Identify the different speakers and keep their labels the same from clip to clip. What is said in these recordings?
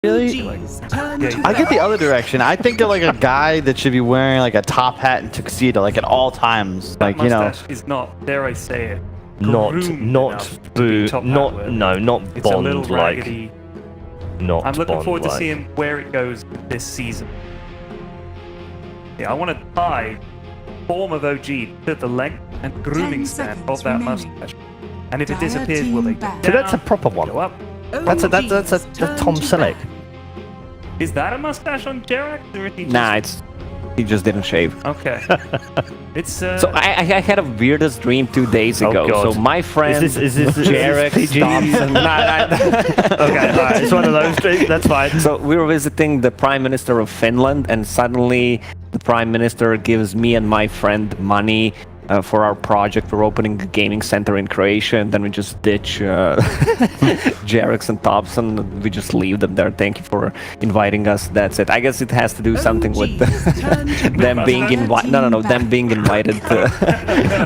Speaker 1: Really? I get the other direction. I think of like a guy that should be wearing like a top hat and tuxedo like at all times. Like, you know.
Speaker 2: Is not, dare I say it,
Speaker 3: not
Speaker 2: it's a little
Speaker 3: Bond
Speaker 2: raggedy.
Speaker 3: Not
Speaker 2: I'm looking
Speaker 3: Bond
Speaker 2: forward to
Speaker 3: like.
Speaker 2: seeing where it goes this season. Yeah, I want to tie form of OG to the length and grooming stand of that mustache. And if it disappears, will they go down?
Speaker 3: So that's a proper one.
Speaker 2: Go up?
Speaker 3: That's a Tom Selleck.
Speaker 2: Is that a mustache on Jarak? Or is he just...
Speaker 4: Nah, he just didn't shave.
Speaker 2: Okay. It's
Speaker 4: So I had a weirdest dream 2 days ago.
Speaker 3: God.
Speaker 4: So my friend
Speaker 3: Is this
Speaker 4: Jarek
Speaker 3: PG?
Speaker 4: Thompson.
Speaker 3: Okay, alright, it's one of those dreams, that's fine.
Speaker 4: So we were visiting the Prime Minister of Finland, and suddenly the Prime Minister gives me and my friend money for our project. We're opening a gaming center in Croatia, and then we just ditch Jarek's and Thompson. We just leave them there. Thank you for inviting us. That's it. I guess it has to do something with them being invited. No, them being invited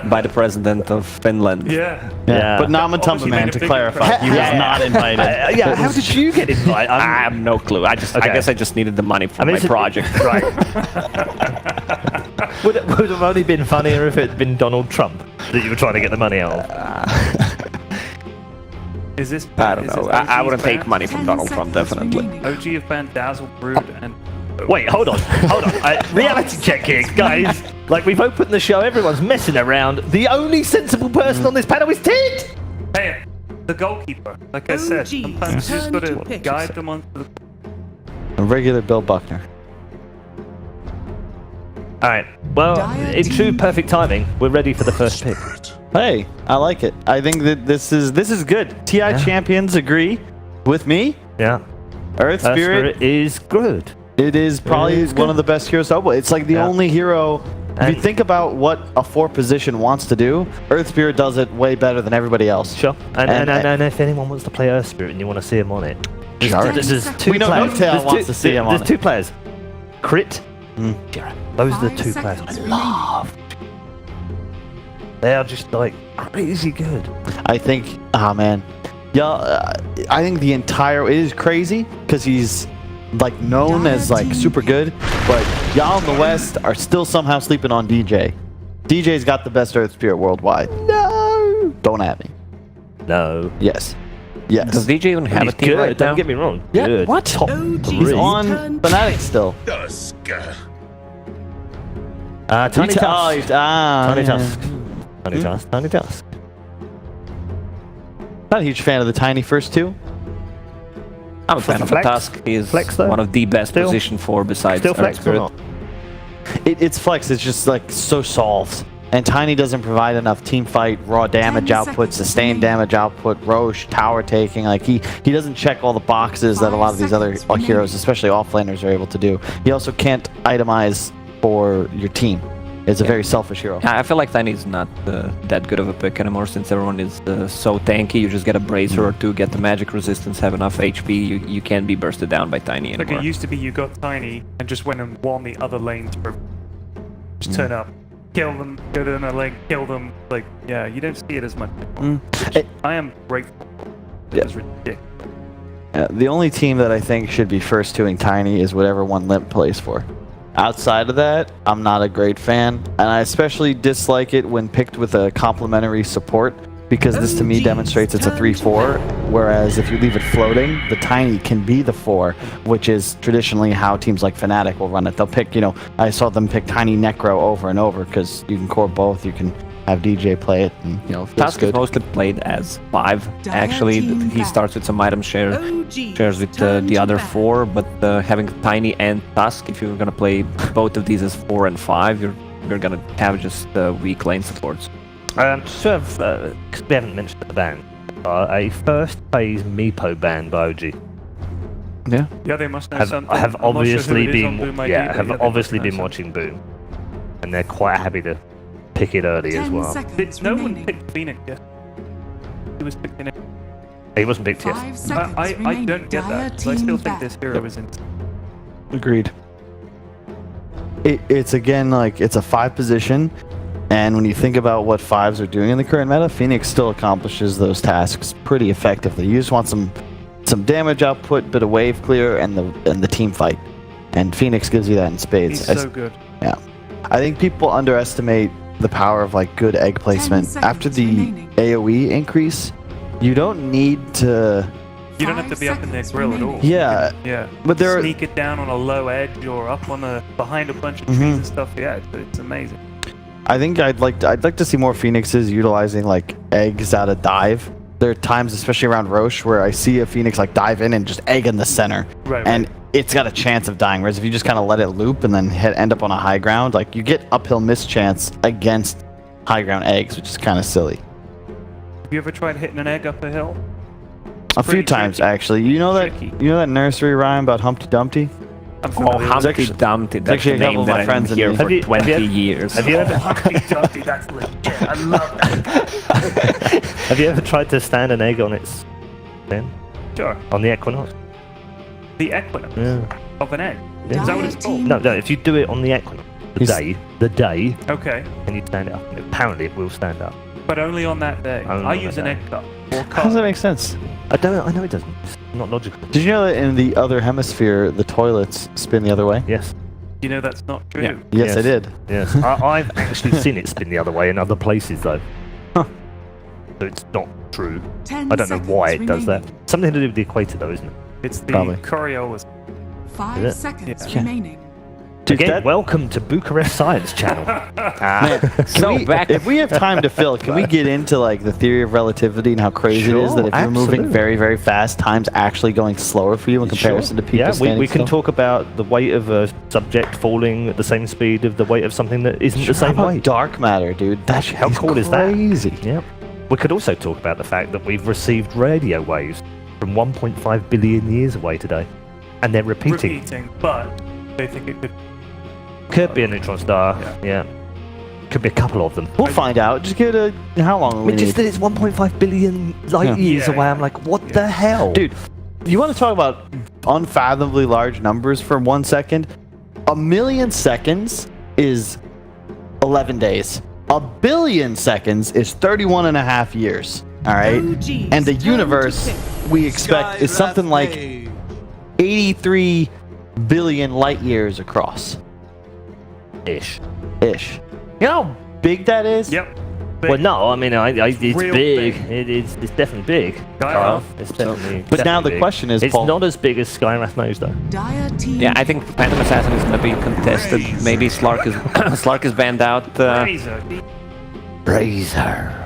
Speaker 4: by the president of Finland.
Speaker 2: yeah.
Speaker 1: But not
Speaker 2: Obviously
Speaker 1: Matumba, man,
Speaker 2: made a
Speaker 1: to
Speaker 2: big
Speaker 1: clarify, he was
Speaker 4: impression.
Speaker 1: not invited.
Speaker 3: Yeah, how did you get invited?
Speaker 4: I have no clue. I guess I just needed the money for my project.
Speaker 3: Right. would it have only been funnier if it had been Donald Trump that you were trying to get the money out of?
Speaker 2: Is this?
Speaker 4: I don't
Speaker 2: is
Speaker 4: know.
Speaker 2: this
Speaker 4: I
Speaker 2: OG's
Speaker 4: wouldn't take
Speaker 2: band?
Speaker 4: money from Donald Trump, definitely.
Speaker 2: OG of Band Dazzle, Brood, and
Speaker 3: Wait, hold on. Reality check here, guys. Like, we've opened the show, everyone's messing around. The only sensible person on this panel is Ted!
Speaker 2: hey, the goalkeeper. Like I said, sometimes you just gotta guide them onto the.
Speaker 1: A regular Bill Buckner.
Speaker 3: Alright, well, in true perfect timing, we're ready for the first pick.
Speaker 1: Hey, I like it. I think that this is good. TI champions agree with me.
Speaker 3: Yeah.
Speaker 1: Earth Spirit,
Speaker 3: is good.
Speaker 1: it is probably one of the best heroes. It's like the only hero. If you think about what a 4 position wants to do, Earth Spirit does it way better than everybody else.
Speaker 3: Sure. And if anyone wants to play Earth Spirit and you want to see him on it, there's two
Speaker 1: We know
Speaker 3: players.
Speaker 1: Noctail wants to see him on
Speaker 3: There's two players. Crit, Jared. Those are the two players I love. They are just like crazy good.
Speaker 1: I think, man. Yeah, I think the entire, it is crazy because he's like known as like super good, but y'all in the West are still somehow sleeping on DJ. DJ's got the best Earth Spirit worldwide. No! Don't at me.
Speaker 3: No.
Speaker 1: Yes. Yes.
Speaker 4: Does DJ even have a team
Speaker 3: good,
Speaker 4: right
Speaker 3: don't
Speaker 4: now?
Speaker 3: get me wrong.
Speaker 1: Yeah,
Speaker 3: Good.
Speaker 1: what?
Speaker 3: Top
Speaker 1: He's
Speaker 3: three.
Speaker 1: on Fnatic still.
Speaker 3: Tiny Tusk. Tiny Tusk. Tiny
Speaker 1: Hmm?
Speaker 3: Tusk. Tiny Tusk.
Speaker 1: Not a huge fan of the Tiny first two.
Speaker 4: I'm a fan of
Speaker 3: Flex?
Speaker 4: Tusk. He's
Speaker 3: Flex, though?
Speaker 4: one of the best
Speaker 3: Still?
Speaker 4: position 4 besides
Speaker 3: Still
Speaker 4: Earth
Speaker 3: Flex or
Speaker 4: Spirit.
Speaker 3: not?
Speaker 1: It's Flex, it's just like so soft. And Tiny doesn't provide enough team fight, raw damage output, sustained damage output, Roche, tower taking. Like he doesn't check all the boxes that a lot of these other heroes, especially offlaners, are able to do. He also can't itemize for your team. It's a very selfish hero.
Speaker 4: I feel like Tiny's not that good of a pick anymore since everyone is so tanky. You just get a bracer or two, get the magic resistance, have enough HP. You can't be bursted down by Tiny
Speaker 2: Like
Speaker 4: anymore.
Speaker 2: it used to be, you got Tiny and just went and won the other lanes for. Just turn up, kill them, go to another lane, kill them. Like, yeah, you don't see it as much anymore. I am grateful. It was ridiculous.
Speaker 1: The only team that I think should be first doing Tiny is whatever one Limp plays for. Outside of that, I'm not a great fan, and I especially dislike it when picked with a complementary support, because this to me demonstrates it's a 3-4, whereas if you leave it floating, the Tiny can be the 4, which is traditionally how teams like Fnatic will run it. They'll pick, I saw them pick Tiny Necro over and over, because you can core both, you can have DJ play it, and, it feels
Speaker 4: Tusk is
Speaker 1: good.
Speaker 4: mostly played as 5. Actually, he starts with some item shares with the other 4, but having Tiny and Tusk, if you're gonna play both of these as 4 and 5, you're gonna have just weak lane supports.
Speaker 3: So we haven't mentioned the ban. A first phase Meepo ban by OG.
Speaker 1: Yeah.
Speaker 2: Yeah, they must know something.
Speaker 3: Have
Speaker 2: I'm not
Speaker 3: obviously
Speaker 2: sure who it is on Boom ID, but
Speaker 3: have
Speaker 2: they
Speaker 3: obviously
Speaker 2: must know
Speaker 3: been watching Boom, and they're quite happy to pick it early as well.
Speaker 2: No one picked Phoenix yet. He was picked in it.
Speaker 3: He wasn't picked yet.
Speaker 2: I don't get that, because I still think this hero is in.
Speaker 1: Agreed. It's again like it's a 5 position, and when you think about what 5s are doing in the current meta, Phoenix still accomplishes those tasks pretty effectively. You just want some some damage output, bit of wave clear, and the team fight. And Phoenix gives you that in spades.
Speaker 2: He's so good.
Speaker 1: Yeah. I think people underestimate the power of like good egg placement. After the AoE increase, you don't need to...
Speaker 2: You don't have to be up in their grill at all.
Speaker 1: Yeah.
Speaker 2: Yeah.
Speaker 1: But there
Speaker 2: Sneak it down on a low edge or up on behind a bunch of trees and stuff. Yeah, it's amazing.
Speaker 1: I think I'd like to see more Phoenixes utilizing like eggs out of dive. There are times, especially around Roche, where I see a Phoenix like dive in and just egg in the center.
Speaker 2: Right.
Speaker 1: And it's got a chance of dying. Whereas if you just kind of let it loop and then end up on a high ground, like you get uphill mischance against high ground eggs, which is kind of silly.
Speaker 2: Have you ever tried hitting an egg up a hill?
Speaker 1: A few times, actually. You know that nursery rhyme about Humpty Dumpty?
Speaker 4: Oh, Humpty Dumpty. That's
Speaker 1: actually
Speaker 4: the
Speaker 1: a
Speaker 4: name
Speaker 1: couple of
Speaker 4: that
Speaker 1: my
Speaker 4: I've
Speaker 1: friends
Speaker 4: been here
Speaker 1: and
Speaker 4: for
Speaker 1: me.
Speaker 4: 20 years.
Speaker 3: Have you ever
Speaker 2: Humpty Dumpty, that's legit. I love that.
Speaker 3: have you ever tried to stand an egg on its then?
Speaker 2: Sure.
Speaker 3: On the equinox?
Speaker 2: The equinox
Speaker 3: Yeah.
Speaker 2: of an egg.
Speaker 3: Yeah.
Speaker 2: Is that what it's called?
Speaker 3: No, if you do it on the equinox, the day,
Speaker 2: Okay.
Speaker 3: and you stand it up, apparently it will stand up.
Speaker 2: But only on that day.
Speaker 3: Only
Speaker 2: I
Speaker 3: on
Speaker 2: use
Speaker 3: that
Speaker 2: an
Speaker 3: day.
Speaker 2: egg cup or
Speaker 1: How does
Speaker 2: cup.
Speaker 1: that make sense?
Speaker 3: I know it doesn't. It's not logical.
Speaker 1: Did you know that in the other hemisphere, the toilets spin the other way?
Speaker 3: Yes.
Speaker 2: You know that's not true.
Speaker 4: Yeah.
Speaker 1: Yes, I did.
Speaker 3: Yes. I've actually seen it spin the other way in other places, though.
Speaker 1: Huh.
Speaker 3: So it's not true. I don't know why it does that. Something to do with the equator, though, isn't it?
Speaker 2: It's the
Speaker 1: Probably.
Speaker 2: Coriolis.
Speaker 5: 5
Speaker 3: Is it?
Speaker 5: seconds
Speaker 2: Yeah.
Speaker 5: remaining.
Speaker 1: Dude,
Speaker 3: Again,
Speaker 1: that-
Speaker 3: welcome to Bucharest Science Channel.
Speaker 1: If we have time to fill, can we get into like the theory of relativity and how crazy it is
Speaker 3: Sure,
Speaker 1: that if you're moving
Speaker 3: absolutely.
Speaker 1: very, very fast, time's actually going slower for you in comparison to people
Speaker 3: Yeah,
Speaker 1: standing
Speaker 3: we can
Speaker 1: still?
Speaker 3: talk about the weight of a subject falling at the same speed of the weight of something that isn't the
Speaker 1: How
Speaker 3: same
Speaker 1: about
Speaker 3: weight.
Speaker 1: dark matter, dude? That's
Speaker 3: How cool is that?
Speaker 1: crazy.
Speaker 3: Yeah. We could also talk about the fact that we've received radio waves from 1.5 billion years away today, and they're repeating.
Speaker 2: But they think it
Speaker 3: Could be a neutron star. Yeah. Could be a couple of them.
Speaker 1: We'll find out. Just give it how long
Speaker 3: I
Speaker 1: we
Speaker 3: mean,
Speaker 1: need.
Speaker 3: just that it's 1.5 billion light years
Speaker 2: Yeah,
Speaker 3: away.
Speaker 2: yeah.
Speaker 3: I'm like, what the hell?
Speaker 1: Dude, you want to talk about unfathomably large numbers for 1 second? 1,000,000 seconds is 11 days. 1 billion seconds is 31 and a half years. All right?
Speaker 5: OGs,
Speaker 1: And the
Speaker 5: turn to
Speaker 1: universe
Speaker 5: pick.
Speaker 1: we expect is something like 83 billion light years across.
Speaker 3: Ish.
Speaker 1: Ish. You know how big that is?
Speaker 2: Yep.
Speaker 3: Well, no, I mean, it's
Speaker 2: Real
Speaker 3: big.
Speaker 2: big.
Speaker 3: It's definitely big.
Speaker 2: Kyle.
Speaker 3: It's definitely.
Speaker 1: But now
Speaker 3: definitely
Speaker 1: the
Speaker 3: big.
Speaker 1: question is,
Speaker 3: it's
Speaker 1: Paul-
Speaker 3: not as big as Skyrath knows, though.
Speaker 5: Dire team.
Speaker 4: Yeah, I think Phantom Assassin is gonna be contested. Maybe Slark is Slark is banned out.
Speaker 2: Razor.
Speaker 3: Razor.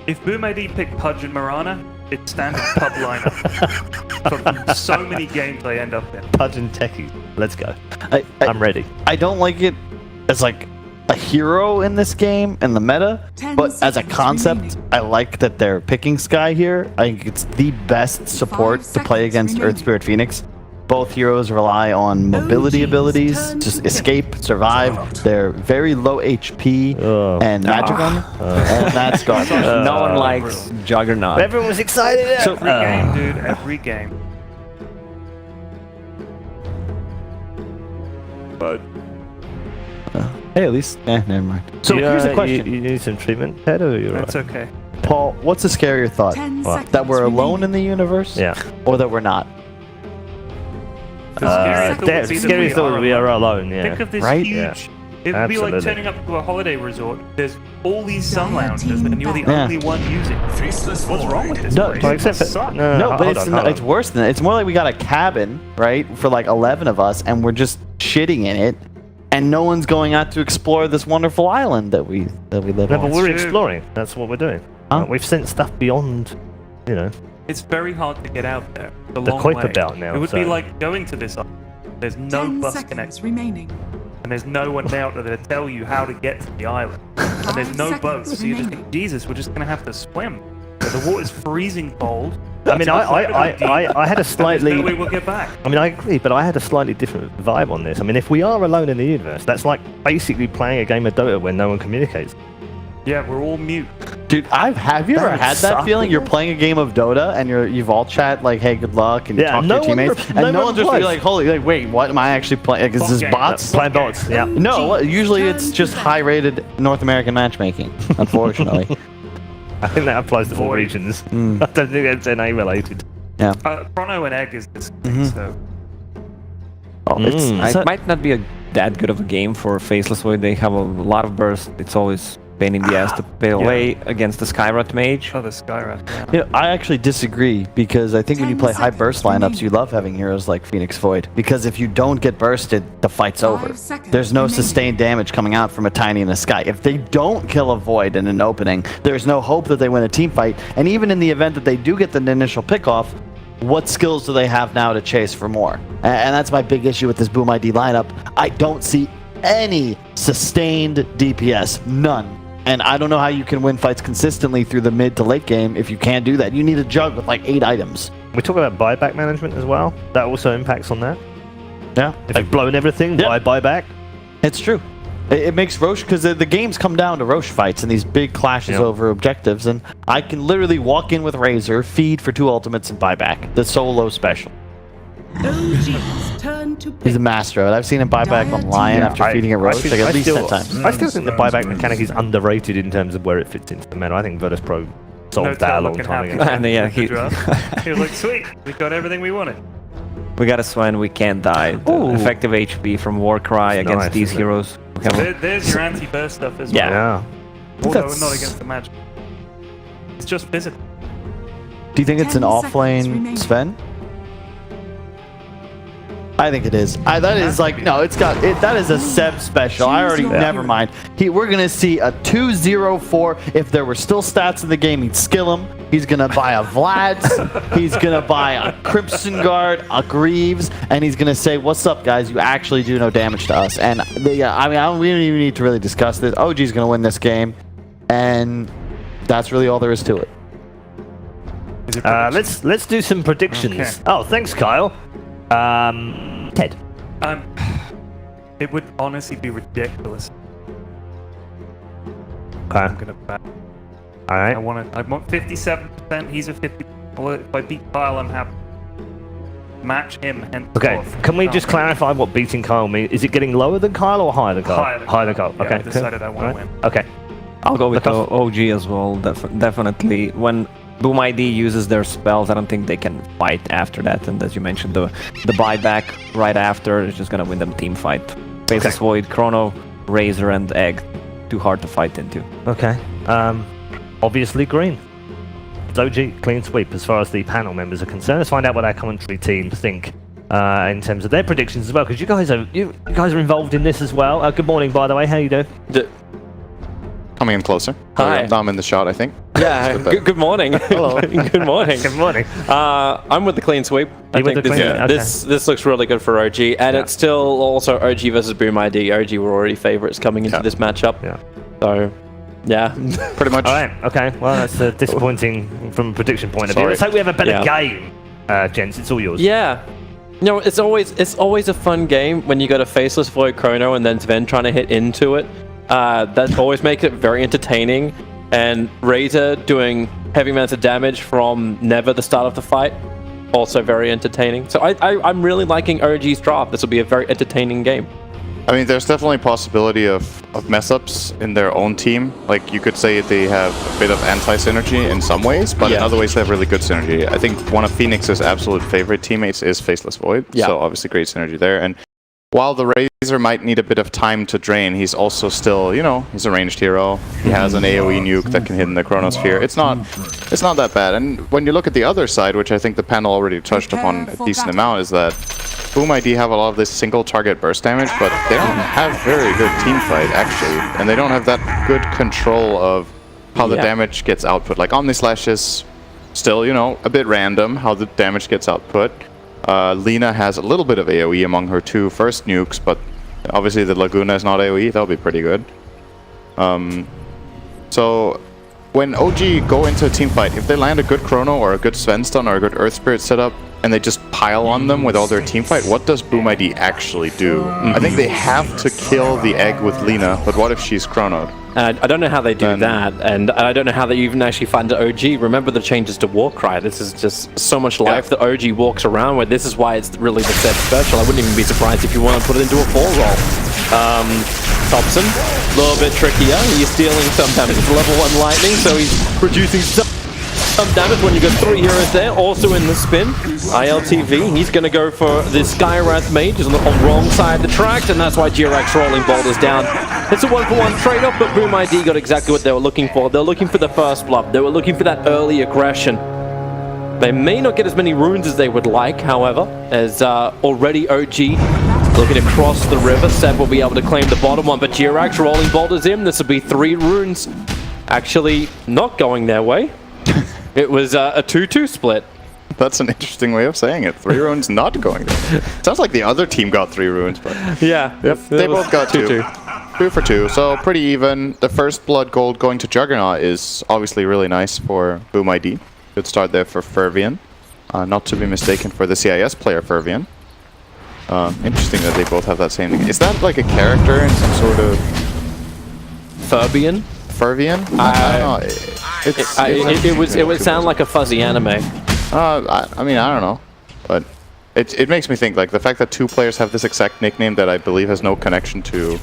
Speaker 2: If Boom ID picked Pudge and Marana, it's standard pub lineup. For so many games I end up in.
Speaker 3: Pudge and Techie. Let's go. I'm ready.
Speaker 1: I don't like it as like a hero in this game in the meta,
Speaker 5: 10
Speaker 1: but as a
Speaker 5: seconds
Speaker 1: concept,
Speaker 5: remaining.
Speaker 1: I like that they're picking Sky here. I think it's the best support to play
Speaker 5: seconds
Speaker 1: against
Speaker 5: remaining.
Speaker 1: Earth Spirit Phoenix. Both heroes rely on mobility
Speaker 5: OGs,
Speaker 1: abilities,
Speaker 5: turn
Speaker 1: just
Speaker 5: to
Speaker 1: escape, survive. They're very low HP
Speaker 3: Oh.
Speaker 1: and magic on them, and that's garbage.
Speaker 4: no one likes Juggernaut.
Speaker 3: Everyone was excited.
Speaker 1: So-
Speaker 2: Every game, dude. Every game.
Speaker 1: Hey, at least, never mind. So here's the question,
Speaker 3: You need some treatment, Ted, or you're
Speaker 2: That's
Speaker 3: right?
Speaker 2: okay.
Speaker 1: Paul. What's the scarier thought?
Speaker 5: 10
Speaker 3: What?
Speaker 5: seconds
Speaker 1: That we're alone in
Speaker 5: remaining.
Speaker 1: the universe,
Speaker 3: Yeah.
Speaker 1: or that we're not?
Speaker 2: The scary thought would be that
Speaker 3: Scary
Speaker 2: we
Speaker 3: thought
Speaker 2: are
Speaker 3: we are
Speaker 2: alone.
Speaker 3: alone. Yeah.
Speaker 2: Think of this
Speaker 1: Right?
Speaker 2: huge.
Speaker 3: Yeah.
Speaker 2: It would be like
Speaker 3: Absolutely.
Speaker 2: turning up to a holiday resort. There's all these sun
Speaker 5: Dire
Speaker 2: lounges,
Speaker 5: team
Speaker 2: and you're the
Speaker 5: back.
Speaker 1: Yeah.
Speaker 2: only one using. What's wrong with this
Speaker 1: No,
Speaker 2: place?
Speaker 3: Well,
Speaker 2: It
Speaker 3: except
Speaker 2: must
Speaker 3: for
Speaker 2: suck.
Speaker 1: No, but
Speaker 3: hold
Speaker 1: it's
Speaker 3: on,
Speaker 1: not,
Speaker 3: hold
Speaker 1: it's
Speaker 3: on.
Speaker 1: worse than that. It's more like we got a cabin, right, for like 11 of us, and we're just shitting in it, and no one's going out to explore this wonderful island that we live
Speaker 3: No,
Speaker 1: on.
Speaker 3: but we're
Speaker 2: true.
Speaker 3: exploring. That's what we're doing.
Speaker 1: Huh?
Speaker 3: We've sent stuff beyond, you know.
Speaker 2: It's very hard to get out there. It's a
Speaker 3: The
Speaker 2: long
Speaker 3: Kuiper
Speaker 2: way.
Speaker 3: Belt now,
Speaker 2: It would be
Speaker 3: so-
Speaker 2: like going to this island. There's no
Speaker 5: 10
Speaker 2: bus
Speaker 5: seconds
Speaker 2: connection,
Speaker 5: remaining.
Speaker 2: and there's no one out there to tell you how to get to the island. And there's
Speaker 5: 5
Speaker 2: no
Speaker 5: seconds
Speaker 2: boats, so you just
Speaker 5: remaining.
Speaker 2: think, Jesus, we're just gonna have to swim. But the water's freezing cold.
Speaker 3: I mean,
Speaker 2: It's incredibly deep,
Speaker 3: I had a
Speaker 2: and there's
Speaker 3: slightly.
Speaker 2: no way we'll get back.
Speaker 3: I mean, I agree, but I had a slightly different vibe on this. I mean, if we are alone in the universe, that's like basically playing a game of Dota where no one communicates.
Speaker 2: Yeah, we're all mute.
Speaker 1: Dude, have you ever
Speaker 3: That
Speaker 1: had that
Speaker 3: sucks.
Speaker 1: feeling? You're playing a game of Dota, and you've all chat like, "Hey, good luck," and you
Speaker 3: Yeah,
Speaker 1: talk to
Speaker 3: no
Speaker 1: your
Speaker 3: one
Speaker 1: teammates,
Speaker 3: rep-
Speaker 1: and
Speaker 3: no
Speaker 1: no
Speaker 3: one
Speaker 1: one just be
Speaker 3: replies.
Speaker 1: like, "Holy, like, wait, what am I actually playing? Like, is
Speaker 2: Bot
Speaker 1: this
Speaker 2: game.
Speaker 1: bots?"
Speaker 3: Playing bots, yeah.
Speaker 1: No, usually it's just high-rated North American matchmaking. Unfortunately.
Speaker 3: I think that applies to all
Speaker 2: Void.
Speaker 3: regions. I don't think it's NA related.
Speaker 1: Yeah.
Speaker 2: Chrono and Egg is this, so
Speaker 1: Oh,
Speaker 4: It might not be that good of a game for Faceless Void. They have a lot of burst. It's always pain in the ass to play against the Skywrath Mage.
Speaker 2: oh, the Skyrath. Yeah.
Speaker 1: You know, I actually disagree because I think when you play high burst lineups, you love having heroes like Phoenix Void. Because if you don't get bursted, the fight's over. There's no sustained damage coming out from a Tiny in the Sky. If they don't kill a Void in an opening, there's no hope that they win a team fight. And even in the event that they do get the initial pickoff, what skills do they have now to chase for more? And that's my big issue with this Boom ID lineup. I don't see any sustained DPS. None. And I don't know how you can win fights consistently through the mid to late game if you can't do that. You need a jug with like 8 items.
Speaker 3: We talk about buyback management as well. That also impacts on that.
Speaker 1: Yeah.
Speaker 3: If you've blown everything,
Speaker 1: Yep.
Speaker 3: buy back.
Speaker 1: It's true. It makes Roche, because the games come down to Roche fights and these big clashes
Speaker 3: Yep.
Speaker 1: over objectives. And I can literally walk in with Razor, feed for 2 ultimates, and buy back. The solo special.
Speaker 5: OG's turn to
Speaker 1: He's
Speaker 5: pick.
Speaker 1: a master of it. I've seen him buy back on Lion after feeding a Roche like at least 10 times.
Speaker 3: I still think the buyback mechanic is underrated in terms of where it fits into the meta. I think Virtus Pro solved that a long time ago.
Speaker 4: And yeah,
Speaker 2: he was like, sweet, we got everything we wanted.
Speaker 4: We got a Sven, we can't die. The
Speaker 1: Ooh.
Speaker 4: effective HP from Warcry
Speaker 3: It's
Speaker 4: against
Speaker 3: nice,
Speaker 4: these
Speaker 3: isn't it?
Speaker 4: heroes. We have
Speaker 2: There's your anti-burst stuff as
Speaker 4: Yeah.
Speaker 2: well.
Speaker 3: Yeah.
Speaker 2: Although
Speaker 1: That's-
Speaker 2: not against the magic. It's just physical.
Speaker 1: Do you think it's an
Speaker 5: 10
Speaker 1: off-lane
Speaker 5: seconds remaining.
Speaker 1: Sven? I think it is. That is like, no, it's got it. That is a Seb special. I already, never mind. We're gonna see a 2-0-4. If there were still stats in the game, he'd skill him. He's gonna buy a Vlad's. He's gonna buy a Crimson Guard, a Greaves, and he's gonna say, "What's up, guys? You actually do no damage to us." And I mean, we don't even need to really discuss this. OG's gonna win this game, and that's really all there is to it.
Speaker 2: Is it prediction?
Speaker 3: Let's do some predictions.
Speaker 2: Okay.
Speaker 3: Oh, thanks, Kyle. Ted.
Speaker 2: It would honestly be ridiculous.
Speaker 3: Okay.
Speaker 2: I'm gonna bet.
Speaker 3: All
Speaker 2: I
Speaker 3: right.
Speaker 2: want 57%. He's a 50. Well, if I beat Kyle, I'm happy. Match him. And
Speaker 3: Okay. Can we just clarify what beating Kyle means? Is it getting lower than Kyle or higher than Kyle?
Speaker 2: Higher than
Speaker 3: Kyle.
Speaker 2: Yeah,
Speaker 3: Okay.
Speaker 2: I decided I want to win.
Speaker 3: Okay.
Speaker 4: I'll go with the
Speaker 3: Because-
Speaker 4: OG as well. Definitely. When Boom ID uses their spells, I don't think they can fight after that. And as you mentioned, the buyback right after is just gonna win them team fight. Faceless Void, Chrono, Razor, and Egg. Too hard to fight into.
Speaker 3: Okay. Obviously green. It's OG clean sweep as far as the panel members are concerned. Let's find out what our commentary team think in terms of their predictions as well, because you guys are involved in this as well. Good morning, by the way. How you doing?
Speaker 6: Coming in closer.
Speaker 7: Hi.
Speaker 6: I'm in the shot, I think.
Speaker 7: Yeah, good morning.
Speaker 3: Hello.
Speaker 7: Good morning.
Speaker 3: Good morning.
Speaker 7: I'm with the clean sweep. I
Speaker 3: You with
Speaker 7: think
Speaker 3: the
Speaker 7: this,
Speaker 3: clean- okay.
Speaker 7: this looks really good for OG, and it's still also OG versus Boom ID. OG were already favorites coming into this matchup.
Speaker 3: Yeah.
Speaker 7: So, yeah.
Speaker 6: Pretty much.
Speaker 3: All right. Okay. Well, that's disappointing from a prediction point of view.
Speaker 6: Sorry.
Speaker 3: Let's hope we have a better
Speaker 7: Yeah.
Speaker 3: game, gents. It's all yours.
Speaker 7: Yeah. No, it's always a fun game when you got a Faceless Void Chrono and then Sven trying to hit into it. That always makes it very entertaining. And Razor doing heavy amounts of damage from never the start of the fight, also very entertaining. So I'm really liking OG's draft. This will be a very entertaining game.
Speaker 6: I mean, there's definitely a possibility of mess-ups in their own team. Like, you could say they have a bit of anti-synergy in some ways, but in other ways they have really good synergy. I think one of Phoenix's absolute favorite teammates is Faceless Void, so obviously great synergy there. And while the Razor might need a bit of time to drain, he's also still, he's a ranged hero. He has an AoE nuke that can hit in the Chronosphere. It's not that bad. And when you look at the other side, which I think the panel already touched upon a decent amount, is that Boom ID have a lot of this single target burst damage, but they don't have very good team fight, actually. And they don't have that good control of how the damage gets output. Like, Omnislash is still, a bit random how the damage gets output. Lina has a little bit of AoE among her 2 first nukes, but obviously the Laguna is not AoE, that'll be pretty good. So when OG go into a team fight, if they land a good Chrono or a good Sven stun or a good Earth Spirit setup, and they just pile on them with all their team fight, what does Boom ID actually do? I think they have to kill the egg with Lina, but what if she's chronoed?
Speaker 7: I don't know how they do that, and I don't know how they even actually find the OG. Remember the changes to Warcry. This is just so much life that OG walks around with. This is why it's really the set special. I wouldn't even be surprised if you want to put it into a 4-roll. Thompson, a little bit trickier. He's stealing some damage with level 1 lightning, so he's reducing some damage when you got 3 heroes there. Also in the spin, ILTV, he's going to go for the Skywrath Mage. He's on the wrong side of the track, and that's why Jirax rolling boulders down. It's a 1-for-1 trade-off, but Boom ID got exactly what they were looking for. They were looking for the first blood. They were looking for that early aggression. They may not get as many runes as they would like, however, as already OG looking across the river. Seb will be able to claim the bottom one, but Jirax rolling boulders in. This will be 3 runes. Actually, not going their way. It was a 2-2 split.
Speaker 6: That's an interesting way of saying it. 3 runes not going there. Sounds like the other team got 3 runes, but
Speaker 7: Yeah.
Speaker 6: they both got 2. 2 for 2, so pretty even. The first blood gold going to Juggernaut is obviously really nice for Boom ID. Good start there for Fervian. Not to be mistaken for the CIS player Fervian. Interesting that they both have that same name. Is that like a character in some sort of...
Speaker 7: Fervian?
Speaker 6: I don't know.
Speaker 7: It would sound like a fuzzy anime.
Speaker 6: I mean, I don't know. But it makes me think, like, the fact that 2 players have this exact nickname that I believe has no connection to...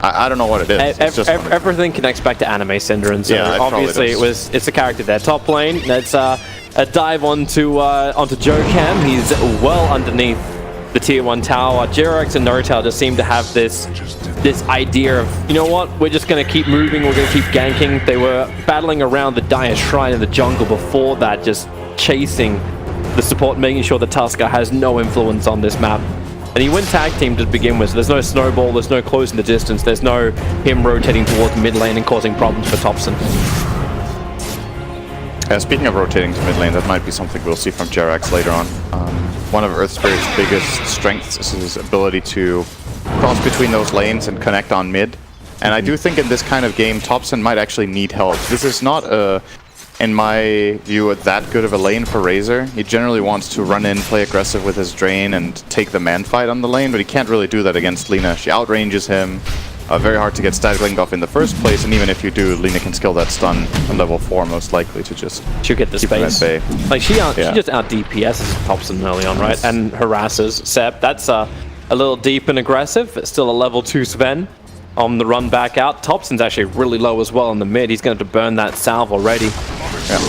Speaker 6: I don't know what it is. It's just
Speaker 7: everything connects back to anime syndrome. So
Speaker 6: yeah,
Speaker 7: obviously it's a character there. Top lane, that's a dive onto Joe Cam. He's well underneath the tier 1 tower. Jirax and Nortel just seem to have this idea of, you know what, we're just going to keep moving, we're going to keep ganking. They were battling around the Dire Shrine in the jungle before that, just chasing the support, making sure the Tusker has no influence on this map. And he went tag team to begin with, so there's no snowball, there's no closing the distance, there's no him rotating towards mid lane and causing problems for Thompson.
Speaker 6: Speaking of rotating to mid lane, that might be something we'll see from Jirax later on. One of Earth Spirit's biggest strengths is his ability to cross between those lanes and connect on mid. And I do think in this kind of game, Thompson might actually need help. This is not, in my view, that good of a lane for Razor. He generally wants to run in, play aggressive with his Drain, and take the man fight on the lane, but he can't really do that against Lina. She outranges him. Very hard to get static linked off in the first place, and even if you do, Lina can skill that stun on level 4, most likely to just
Speaker 7: she'll get the space. Like she just out DPSs Thompson early on, right? And harasses Seb. That's a little deep and aggressive. It's still a level 2 Sven on the run back out. Thompson's actually really low as well in the mid. He's going to burn that salve already.
Speaker 6: Yeah.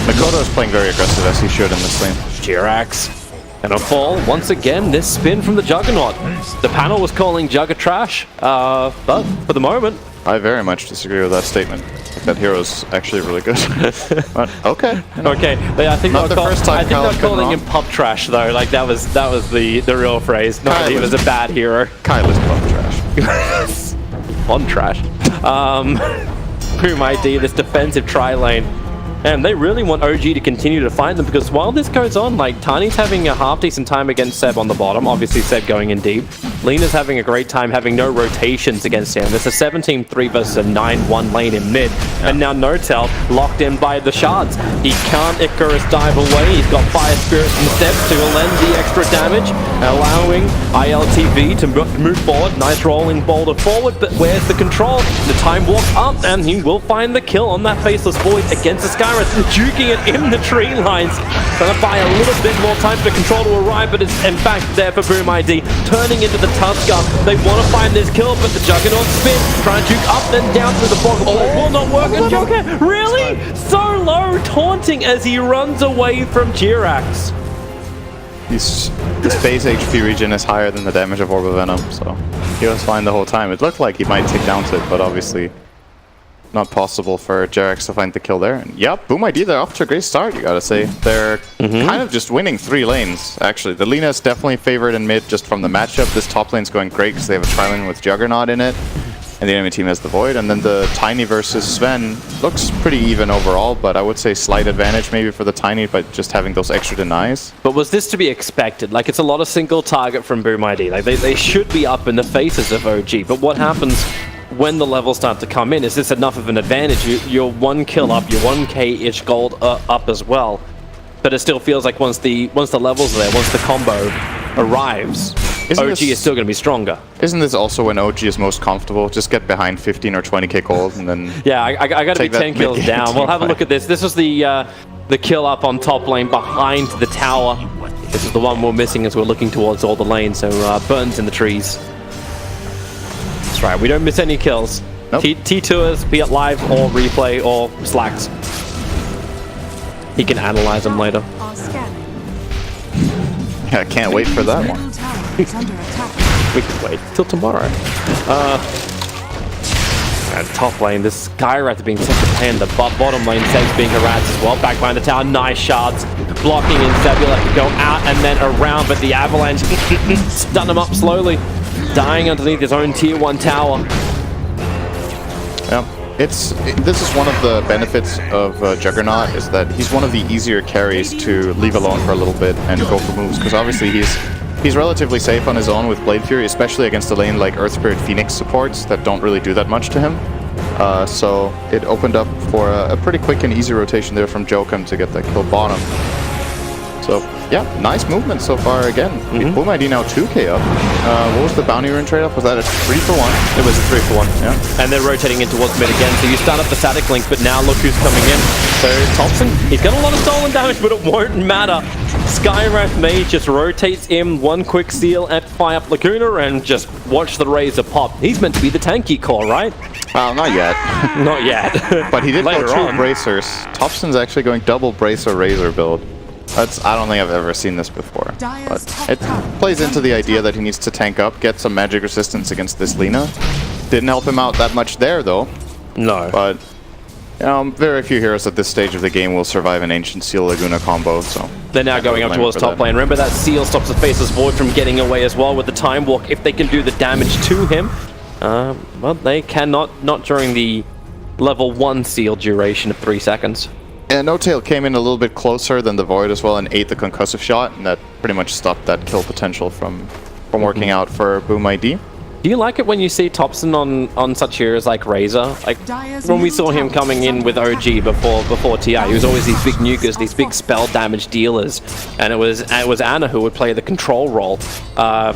Speaker 6: Makoto is playing very aggressive as he should in this lane.
Speaker 7: Jirax. And a fall, once again, this spin from the Juggernaut. The panel was calling Jugger trash, but for the moment...
Speaker 6: I very much disagree with that statement. That hero's actually really good. But, okay.
Speaker 7: Okay, but I think
Speaker 6: Not the first time
Speaker 7: they're calling him pub trash, though. Like, that was the real phrase. Not that he was a bad hero.
Speaker 6: Kyle is pub trash.
Speaker 7: On trash. Boom ID, this defensive tri-lane. And they really want OG to continue to find them, because while this goes on, like, Tiny's having a half-decent time against Seb on the bottom. Obviously, Seb going in deep. Lina's having a great time having no rotations against him. It's a 17-3 versus a 9-1 lane in mid. Yeah. And now Notel locked in by the shards. He can't Icarus dive away. He's got Fire Spirits instead to lend the extra damage, allowing ILTV to move forward. Nice rolling boulder forward, but where's the control? The time walk up, and he will find the kill on that Faceless Void against the Sky. Juking it in the tree lines. Gonna buy a little bit more time for the control to arrive, but it's in fact there for Boom ID. Turning into the Tusker. They want to find this kill, but the Juggernaut spin. Trying to juke up and down through the fog. Will not work. And Joker, really? So low, taunting as he runs away from Jirax.
Speaker 6: His base HP regen is higher than the damage of Orb of Venom, so he was fine the whole time. It looked like he might take down to it, but obviously not possible for Jirax to find the kill there. And yep, Boom ID, they're off to a great start, you gotta say. They're kind of just winning 3 lanes, actually. The Lina is definitely favored in mid just from the matchup. This top lane's going great because they have a tri-lane with Juggernaut in it. And the enemy team has the Void. And then the Tiny versus Sven looks pretty even overall, but I would say slight advantage maybe for the Tiny, but just having those extra denies.
Speaker 7: But was this to be expected? Like, it's a lot of single target from Boom ID. Like, they should be up in the faces of OG, but what happens when the levels start to come in? Is this enough of an advantage? You're 1 kill up, you're 1k-ish gold up as well. But it still feels like once the levels are there, once the combo arrives, OG is still going to be stronger.
Speaker 6: Isn't this also when OG is most comfortable? Just get behind 15 or 20k gold and then...
Speaker 7: Yeah, I got to be
Speaker 6: take that
Speaker 7: 10 kills
Speaker 6: mid-game
Speaker 7: down. We'll
Speaker 6: team
Speaker 7: have a look
Speaker 6: fight.
Speaker 7: at this. This was the kill up on top lane behind the tower. This is the one we're missing as we're looking towards all the lanes. So Burton's in the trees. That's right. We don't miss any kills.
Speaker 6: Nope.
Speaker 7: T2ers, be it live or replay or slacks. He can analyze them later.
Speaker 5: Are scanning.
Speaker 6: Yeah, I can't wait for that one.
Speaker 5: Middle tower is under attack.
Speaker 7: We can wait till tomorrow. And top lane, this Skywrath being sent to pain. The bottom lane, Seb's being harassed as well. Back behind the tower, nice shards. Blocking in Seb, he'll have to go out and then around, but the Avalanche stun him up slowly. Dying underneath his own tier 1 tower.
Speaker 6: Yeah. This is one of the benefits of Juggernaut, is that he's one of the easier carries to leave alone for a little bit and go for moves, because obviously he's relatively safe on his own with Blade Fury, especially against a lane like Earth Spirit Phoenix supports that don't really do that much to him. So it opened up for a pretty quick and easy rotation there from Jokum to get that kill bottom. So yeah, nice movement so far again. Boom ID now 2k up. What was the bounty rune trade-off? Was that a 3-for-1? It was a 3-for-1, yeah.
Speaker 7: And they're rotating in towards mid again, so you start up the static link, but now look who's coming in. So Thompson, he's got a lot of stolen damage, but it won't matter. Skywrath Mage just rotates in, one quick seal at Fire Up Laguna, and just watch the Razor pop. He's meant to be the tanky core, right?
Speaker 6: Well, not yet.
Speaker 7: Not yet.
Speaker 6: But he did
Speaker 7: Later
Speaker 6: go 2
Speaker 7: on.
Speaker 6: bracers. Thompson's actually going double bracer Razor build. I don't think I've ever seen this before. But it plays into the idea that he needs to tank up, get some magic resistance against this Lina. Didn't help him out that much there though.
Speaker 7: No.
Speaker 6: But very few heroes at this stage of the game will survive an Ancient Seal Laguna combo, so...
Speaker 7: They're now going up towards top lane. Remember that seal stops the Faceless Void from getting away as well with the Time Walk. If they can do the damage to him, well, they cannot, not during the level 1 seal duration of 3 seconds.
Speaker 6: And No Tail came in a little bit closer than the Void as well and ate the concussive shot, and that pretty much stopped that kill potential from working out for Boom ID.
Speaker 7: Do you like it when you see Thompson on such heroes like Razor? Like when we saw him coming in with OG before TI, he was always these big nukers, these big spell damage dealers, and it was Anna who would play the control role. Do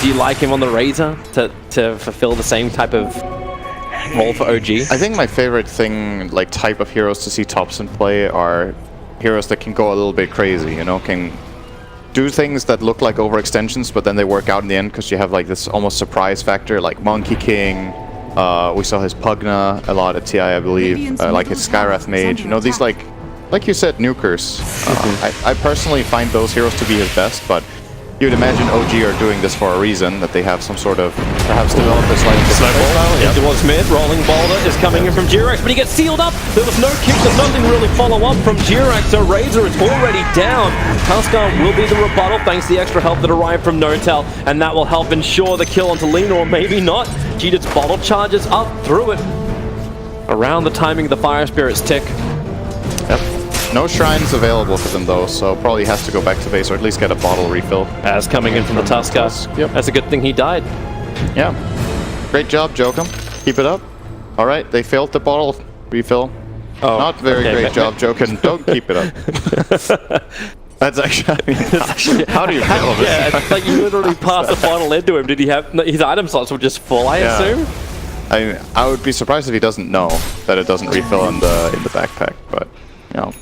Speaker 7: you like him on the Razor to fulfill the same type of role for OG?
Speaker 6: I think my favorite thing, like type of heroes to see Thompson play, are heroes that can go a little bit crazy, you know, can do things that look like overextensions, but then they work out in the end because you have like this almost surprise factor, like Monkey King. We saw his Pugna a lot at TI, I believe, like his Skywrath Mage. You know, these like you said, nukers. I personally find those heroes to be his best, but you would imagine OG are doing this for a reason, that they have some sort of, perhaps developed a slightly different playstyle.
Speaker 7: Yep. Towards mid, rolling boulder is coming in from Jirax, but he gets sealed up. There was no kick, there's nothing really follow up from Jirax, so Razor is already down. Tuskar will be the rebuttal thanks to the extra help that arrived from No-Tail, and that will help ensure the kill onto Lina, or maybe not. G-Dit's bottle charges up through it. Around the timing of the Fire Spirit's tick.
Speaker 6: Yep. No shrines available for them though, so probably has to go back to base or at least get a bottle refill.
Speaker 7: As coming in from the Tuskar.
Speaker 6: Yep.
Speaker 7: That's a good thing he died.
Speaker 6: Yeah. Great job, Jokum. Keep it up. Alright, they failed the bottle refill.
Speaker 7: Oh,
Speaker 6: Not very
Speaker 7: okay,
Speaker 6: great job, Jokum. Don't keep it up. That's actually, I mean, how do you fail this?
Speaker 7: Yeah, it's like you literally passed the final into him. Did he have his item slots were just full? I assume.
Speaker 6: I would be surprised if he doesn't know that it doesn't refill in the backpack, but you know,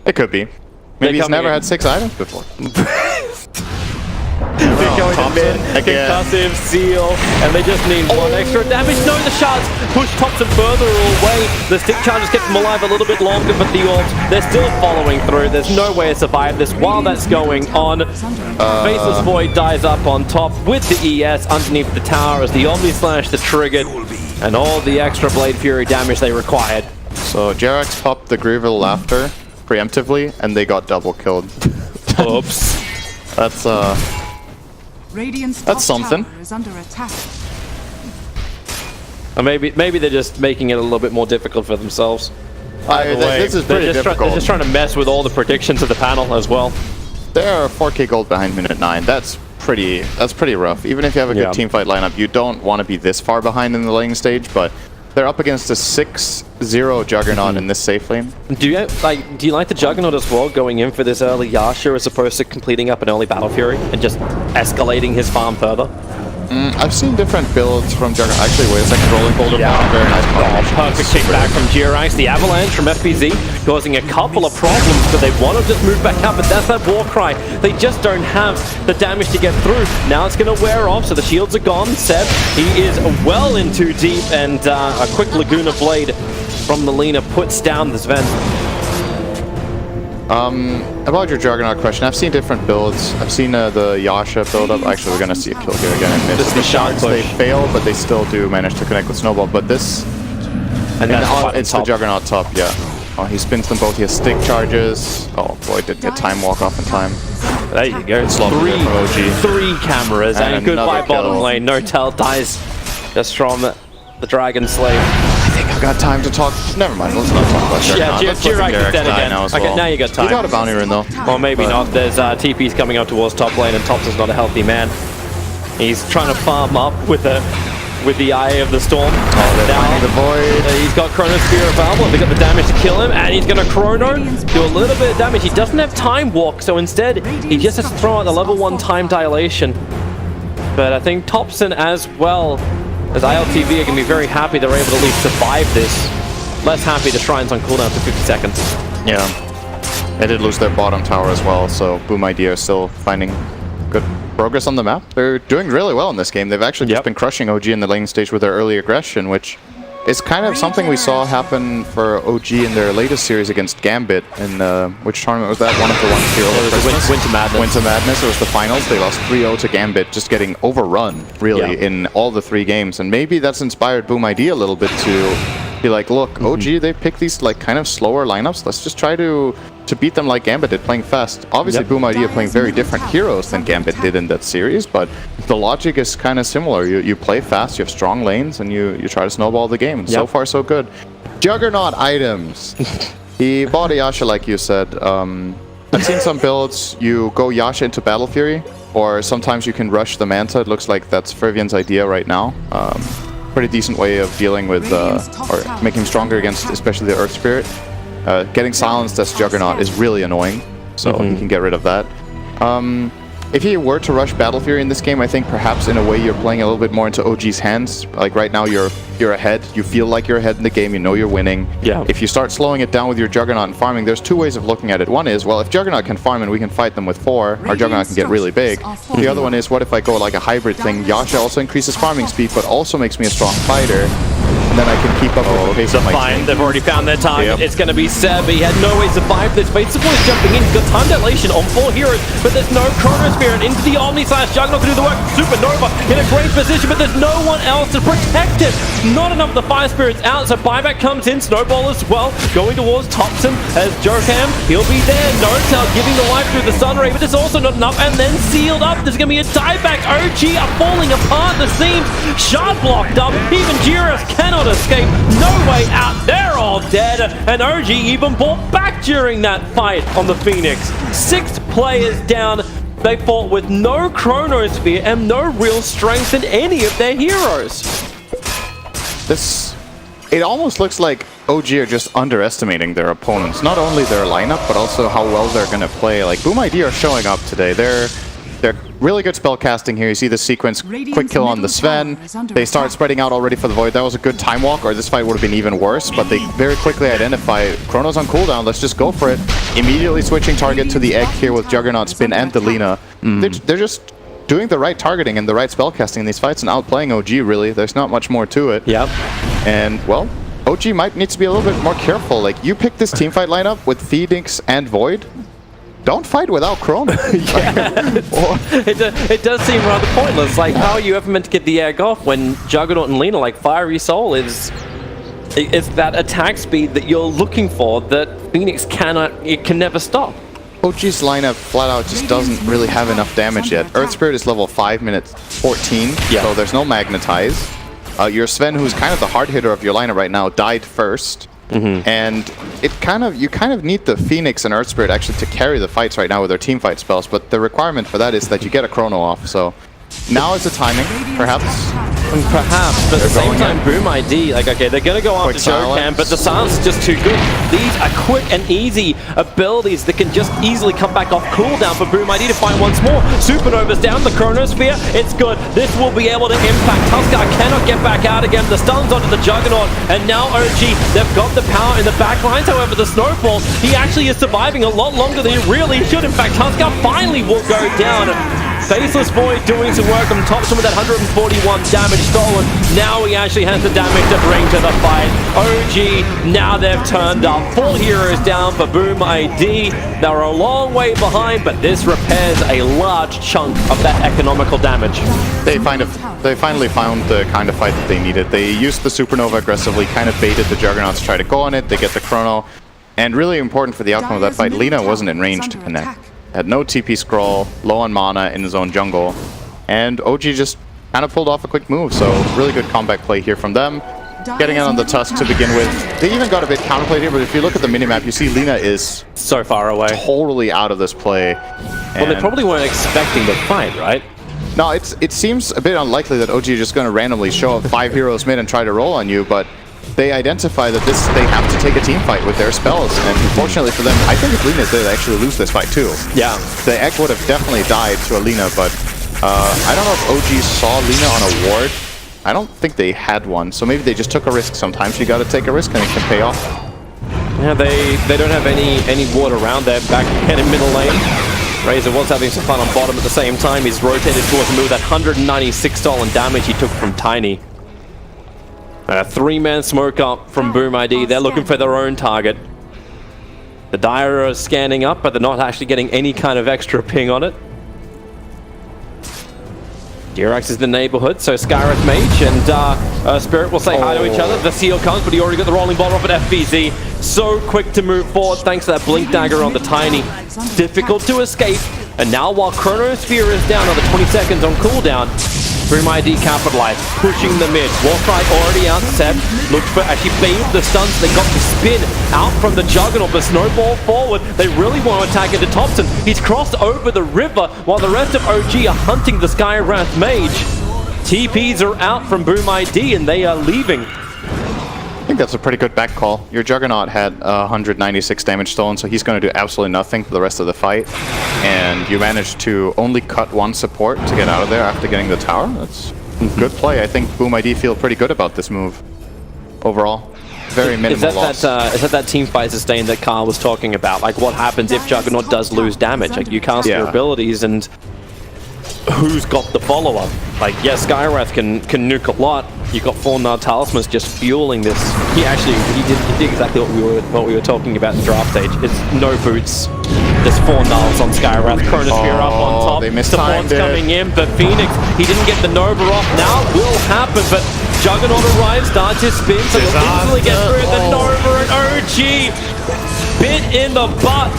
Speaker 6: it could be. Maybe he's never had 6 items before.
Speaker 7: They're going to mid, concussive, seal, and they just need one extra damage. No, the shards push Thompson further away. The stick charges kept him alive a little bit longer, but the orbs, they're still following through. There's no way to survive this while that's going on. Faceless Void dies up on top with the ES underneath the tower as the Omni Slash the triggered, and all the extra Blade Fury damage they required.
Speaker 6: So Jerax popped the Grievous Laughter preemptively, and they got double killed.
Speaker 7: Oops.
Speaker 6: That's something.
Speaker 5: Is under attack.
Speaker 7: Or maybe they're just making it a little bit more difficult for themselves.
Speaker 6: This is pretty difficult.
Speaker 7: They're just trying to mess with all the predictions of the panel as well.
Speaker 6: They are 4k gold behind minute 9. That's pretty rough. Even if you have a good team fight lineup, you don't want to be this far behind in the laning stage, but They're up against a 6-0 Juggernaut in this safe lane.
Speaker 7: Do you like the Juggernaut as well, going in for this early Yasha as opposed to completing up an early Battle Fury and just escalating his farm further?
Speaker 6: I've seen different builds from Juggernaut. Actually, wait a second. Rolling Boulder. Very nice combination.
Speaker 7: Perfect kickback from G-Rice. The Avalanche from FPZ causing a couple of problems, but they want to just move back up, but that's that war cry. They just don't have the damage to get through. Now it's going to wear off, so the shields are gone. Seb, he is well in too deep, and a quick Laguna Blade from the Lina puts down the Sven.
Speaker 6: About your Juggernaut question, I've seen different builds. I've seen the Yasha build up. Actually, we're gonna see a kill here again and miss.
Speaker 7: This is the shot push.
Speaker 6: They fail, but they still do manage to connect with Snowball. But this,
Speaker 7: And that's
Speaker 6: it's the Juggernaut top, yeah. Oh, he spins them both. He has stick charges. Oh boy, did get time walk off in time.
Speaker 7: There you go. Three cameras and goodbye bottom lane. No-Tell dies just from the Dragon Slave.
Speaker 6: I think I've got time to talk. Never mind, let's not talk about Juggernaut.
Speaker 7: Yeah, G-Rice is dead again.
Speaker 6: Now as
Speaker 7: Okay,
Speaker 6: well.
Speaker 7: now you got time.
Speaker 6: You got a bounty rune though.
Speaker 7: Or maybe not. There's TP's coming up towards top lane, and Tops is not a healthy man. He's trying to farm up with the Eye of the Storm.
Speaker 6: Oh, they're finding the Void.
Speaker 7: He's got Chrono Spear available. They got the damage to kill him, and he's going to Chrono, do a little bit of damage. He doesn't have Time Walk, so instead he just has to throw out the level 1 Time Dilation. But I think Topson as well as ILTV are going to be very happy they're able to at least survive this. Less happy the Shrine's on cooldown for 50 seconds.
Speaker 6: Yeah. They did lose their bottom tower as well, so Boom Idea are still finding good progress on the map. They're doing really well in this game. They've actually just been crushing OG in the lane stage with their early aggression, which is kind of something we saw happen for OG in their latest series against Gambit. In which tournament was that? One of the ones here over Christmas?
Speaker 7: Winter Madness.
Speaker 6: Winter Madness. It was the finals. They lost 3-0 to Gambit, just getting overrun, really, in all the 3 games. And maybe that's inspired Boom Idea a little bit to be like, look, OG, they pick these like kind of slower lineups. Let's just try to beat them like Gambit did, playing fast. Obviously, Boom Idea playing very different heroes than Gambit did in that series, but the logic is kind of similar. You play fast, you have strong lanes, and you try to snowball the game. So far, so good. Juggernaut items. He bought a Yasha, like you said. I've seen some builds, you go Yasha into Battle Fury, or sometimes you can rush the Manta. It looks like that's Fervian's idea right now. Pretty decent way of dealing with, or making stronger against especially the Earth Spirit. Getting silenced as Juggernaut is really annoying, so you can get rid of that. If you were to rush Battle Fury in this game, I think perhaps in a way you're playing a little bit more into OG's hands. Like right now you're ahead, you feel like you're ahead in the game, you know you're winning. Yeah. If you start slowing it down with your Juggernaut and farming, there's 2 ways of looking at it. One is, well, if Juggernaut can farm and we can fight them with 4, our Juggernaut can get really big. The other one is, what if I go like a hybrid thing? Yasha also increases farming speed, but also makes me a strong fighter. And then I can keep up with the pace of my team.
Speaker 7: They've already found their target. It's going to be Seb. He had no way to survive this. Faithful is jumping in. He's got time dilation on 4 heroes, but there's no Chrono Spirit into the Omni / Juggernaut to do the work. Supernova in a great position, but there's no one else to protect it. Not enough of the Fire Spirit's out, so buyback comes in. Snowball as well, going towards Topson as Jokam. He'll be there. No-Tell giving the life through the Sun Ray, but it's also not enough. And then sealed up. There's going to be a dive back. OG are falling apart. The seams shard blocked up. Even Jiras cannot escape. No way out. They're all dead. And OG even bought back during that fight on the Phoenix. 6 players down. They fought with no Chrono Sphere and no real strength in any of their heroes.
Speaker 6: It almost looks like OG are just underestimating their opponents. Not only their lineup, but also how well they're going to play. Like, Boom Idea are showing up today. They're really good spell casting here. You see the sequence, quick kill on the Sven. They start spreading out already for the Void. That was a good time walk, or this fight would have been even worse, but they very quickly identify Chrono's on cooldown. Let's just go for it. Immediately switching target to the egg here with Juggernaut Spin and the Lina. They're just doing the right targeting and the right spell casting in these fights and outplaying OG, really. There's not much more to it.
Speaker 7: Yep.
Speaker 6: And, well, OG might need to be a little bit more careful. Like, you pick this teamfight lineup with Phoenix and Void. Don't fight without Chrono.
Speaker 7: It does seem rather pointless. Like, how are you ever meant to get the egg off when Juggernaut and Lina, like Fiery Soul, is that attack speed that you're looking for that Phoenix can never stop?
Speaker 6: OG's lineup flat out just doesn't really have enough damage yet. Earth Spirit is level 5, minute 14, so there's no Magnetize. Your Sven, who's kind of the hard hitter of your lineup right now, died first. And you kind of need the Phoenix and Earth Spirit actually to carry the fights right now with their team fight spells, but the requirement for that is that you get a Chrono off, so now is the timing, perhaps.
Speaker 7: Perhaps, but at the same time, Boom ID, like, okay, they're gonna go after Jokan, but the silence is just too good. These are quick and easy abilities that can just easily come back off cooldown for Boom ID to find once more. Supernova's down, the Chronosphere, it's good. This will be able to impact. Tuskar cannot get back out again. The stun's onto the Juggernaut, and now OG, they've got the power in the back lines. However, the Snowfall, he actually is surviving a lot longer than he really should. In fact, Tuskar finally will go down. Faceless Void doing some work on top, some of that 141 damage stolen. Now he actually has the damage to bring to the fight. OG, now they've turned up. Full heroes down for Boom ID. They're a long way behind, but this repairs a large chunk of that economical damage.
Speaker 6: They finally found the kind of fight that they needed. They used the Supernova aggressively, kind of baited the Juggernaut to try to go on it. They get the Chrono. And really important for the outcome of that fight, Lina wasn't in range to connect. Had no TP scroll, low on mana in his own jungle, and OG just kind of pulled off a quick move, so really good combat play here from them. Getting in on the Tusk to begin with. They even got a bit counterplayed here, but if you look at the minimap, you see Lina is
Speaker 7: so far away.
Speaker 6: Totally out of this play.
Speaker 7: Well, they probably weren't expecting the fight, right?
Speaker 6: No, it seems a bit unlikely that OG is just going to randomly show up 5 heroes mid and try to roll on you, but they identify that they have to take a team fight with their spells, and unfortunately for them, I think if Lina's there, they actually lose this fight too.
Speaker 7: Yeah.
Speaker 6: The egg would have definitely died to a Lina, but I don't know if OG saw Lina on a ward. I don't think they had one, so maybe they just took a risk. Sometimes you gotta take a risk and it can pay off.
Speaker 7: Yeah, they don't have any ward around there back in middle lane. Razor was having some fun on bottom at the same time. He's rotated towards a move that 196 stolen damage he took from Tiny. A 3-man smoke up from Boom ID. They're looking for their own target. The Dire are scanning up, but they're not actually getting any kind of extra ping on it. Dirax is in the neighborhood, so Skywrath Mage and Spirit will say hi to each other. The seal comes, but he already got the rolling ball off at FBZ. So quick to move forward thanks to that Blink Dagger on the Tiny. Difficult to escape. And now while Chronosphere is down another 20 seconds on cooldown, Boom ID capitalized, pushing the mid. Warcry already out set. Looked for, actually baited the stuns. They got the spin out from the Juggernaut, but Snowball forward. They really want to attack into Thompson. He's crossed over the river while the rest of OG are hunting the Skywrath Mage. TPs are out from Boom ID and they are leaving.
Speaker 6: I think that's a pretty good back call. Your Juggernaut had 196 damage stolen, so he's going to do absolutely nothing for the rest of the fight. And you managed to only cut one support to get out of there after getting the tower. That's good play. I think Boom ID feel pretty good about this move overall. Very minimal loss.
Speaker 7: Is that team fight sustain that Carl was talking about? Like what happens if Juggernaut does lose damage? Like you cast your abilities and who's got the follow-up? Like, yes, Skywrath can nuke a lot. You got 4 Nard Talismans just fueling this. He did exactly what we were talking about in the draft stage. It's no boots. There's 4 Nulls on Skywrath. Chronosphere up on top.
Speaker 6: They
Speaker 7: Support's coming in, but Phoenix, he didn't get the Nova off. Now it will happen, but Juggernaut arrives, starts his spin, so he'll easily get through the Nova and OG. Bit in the butt.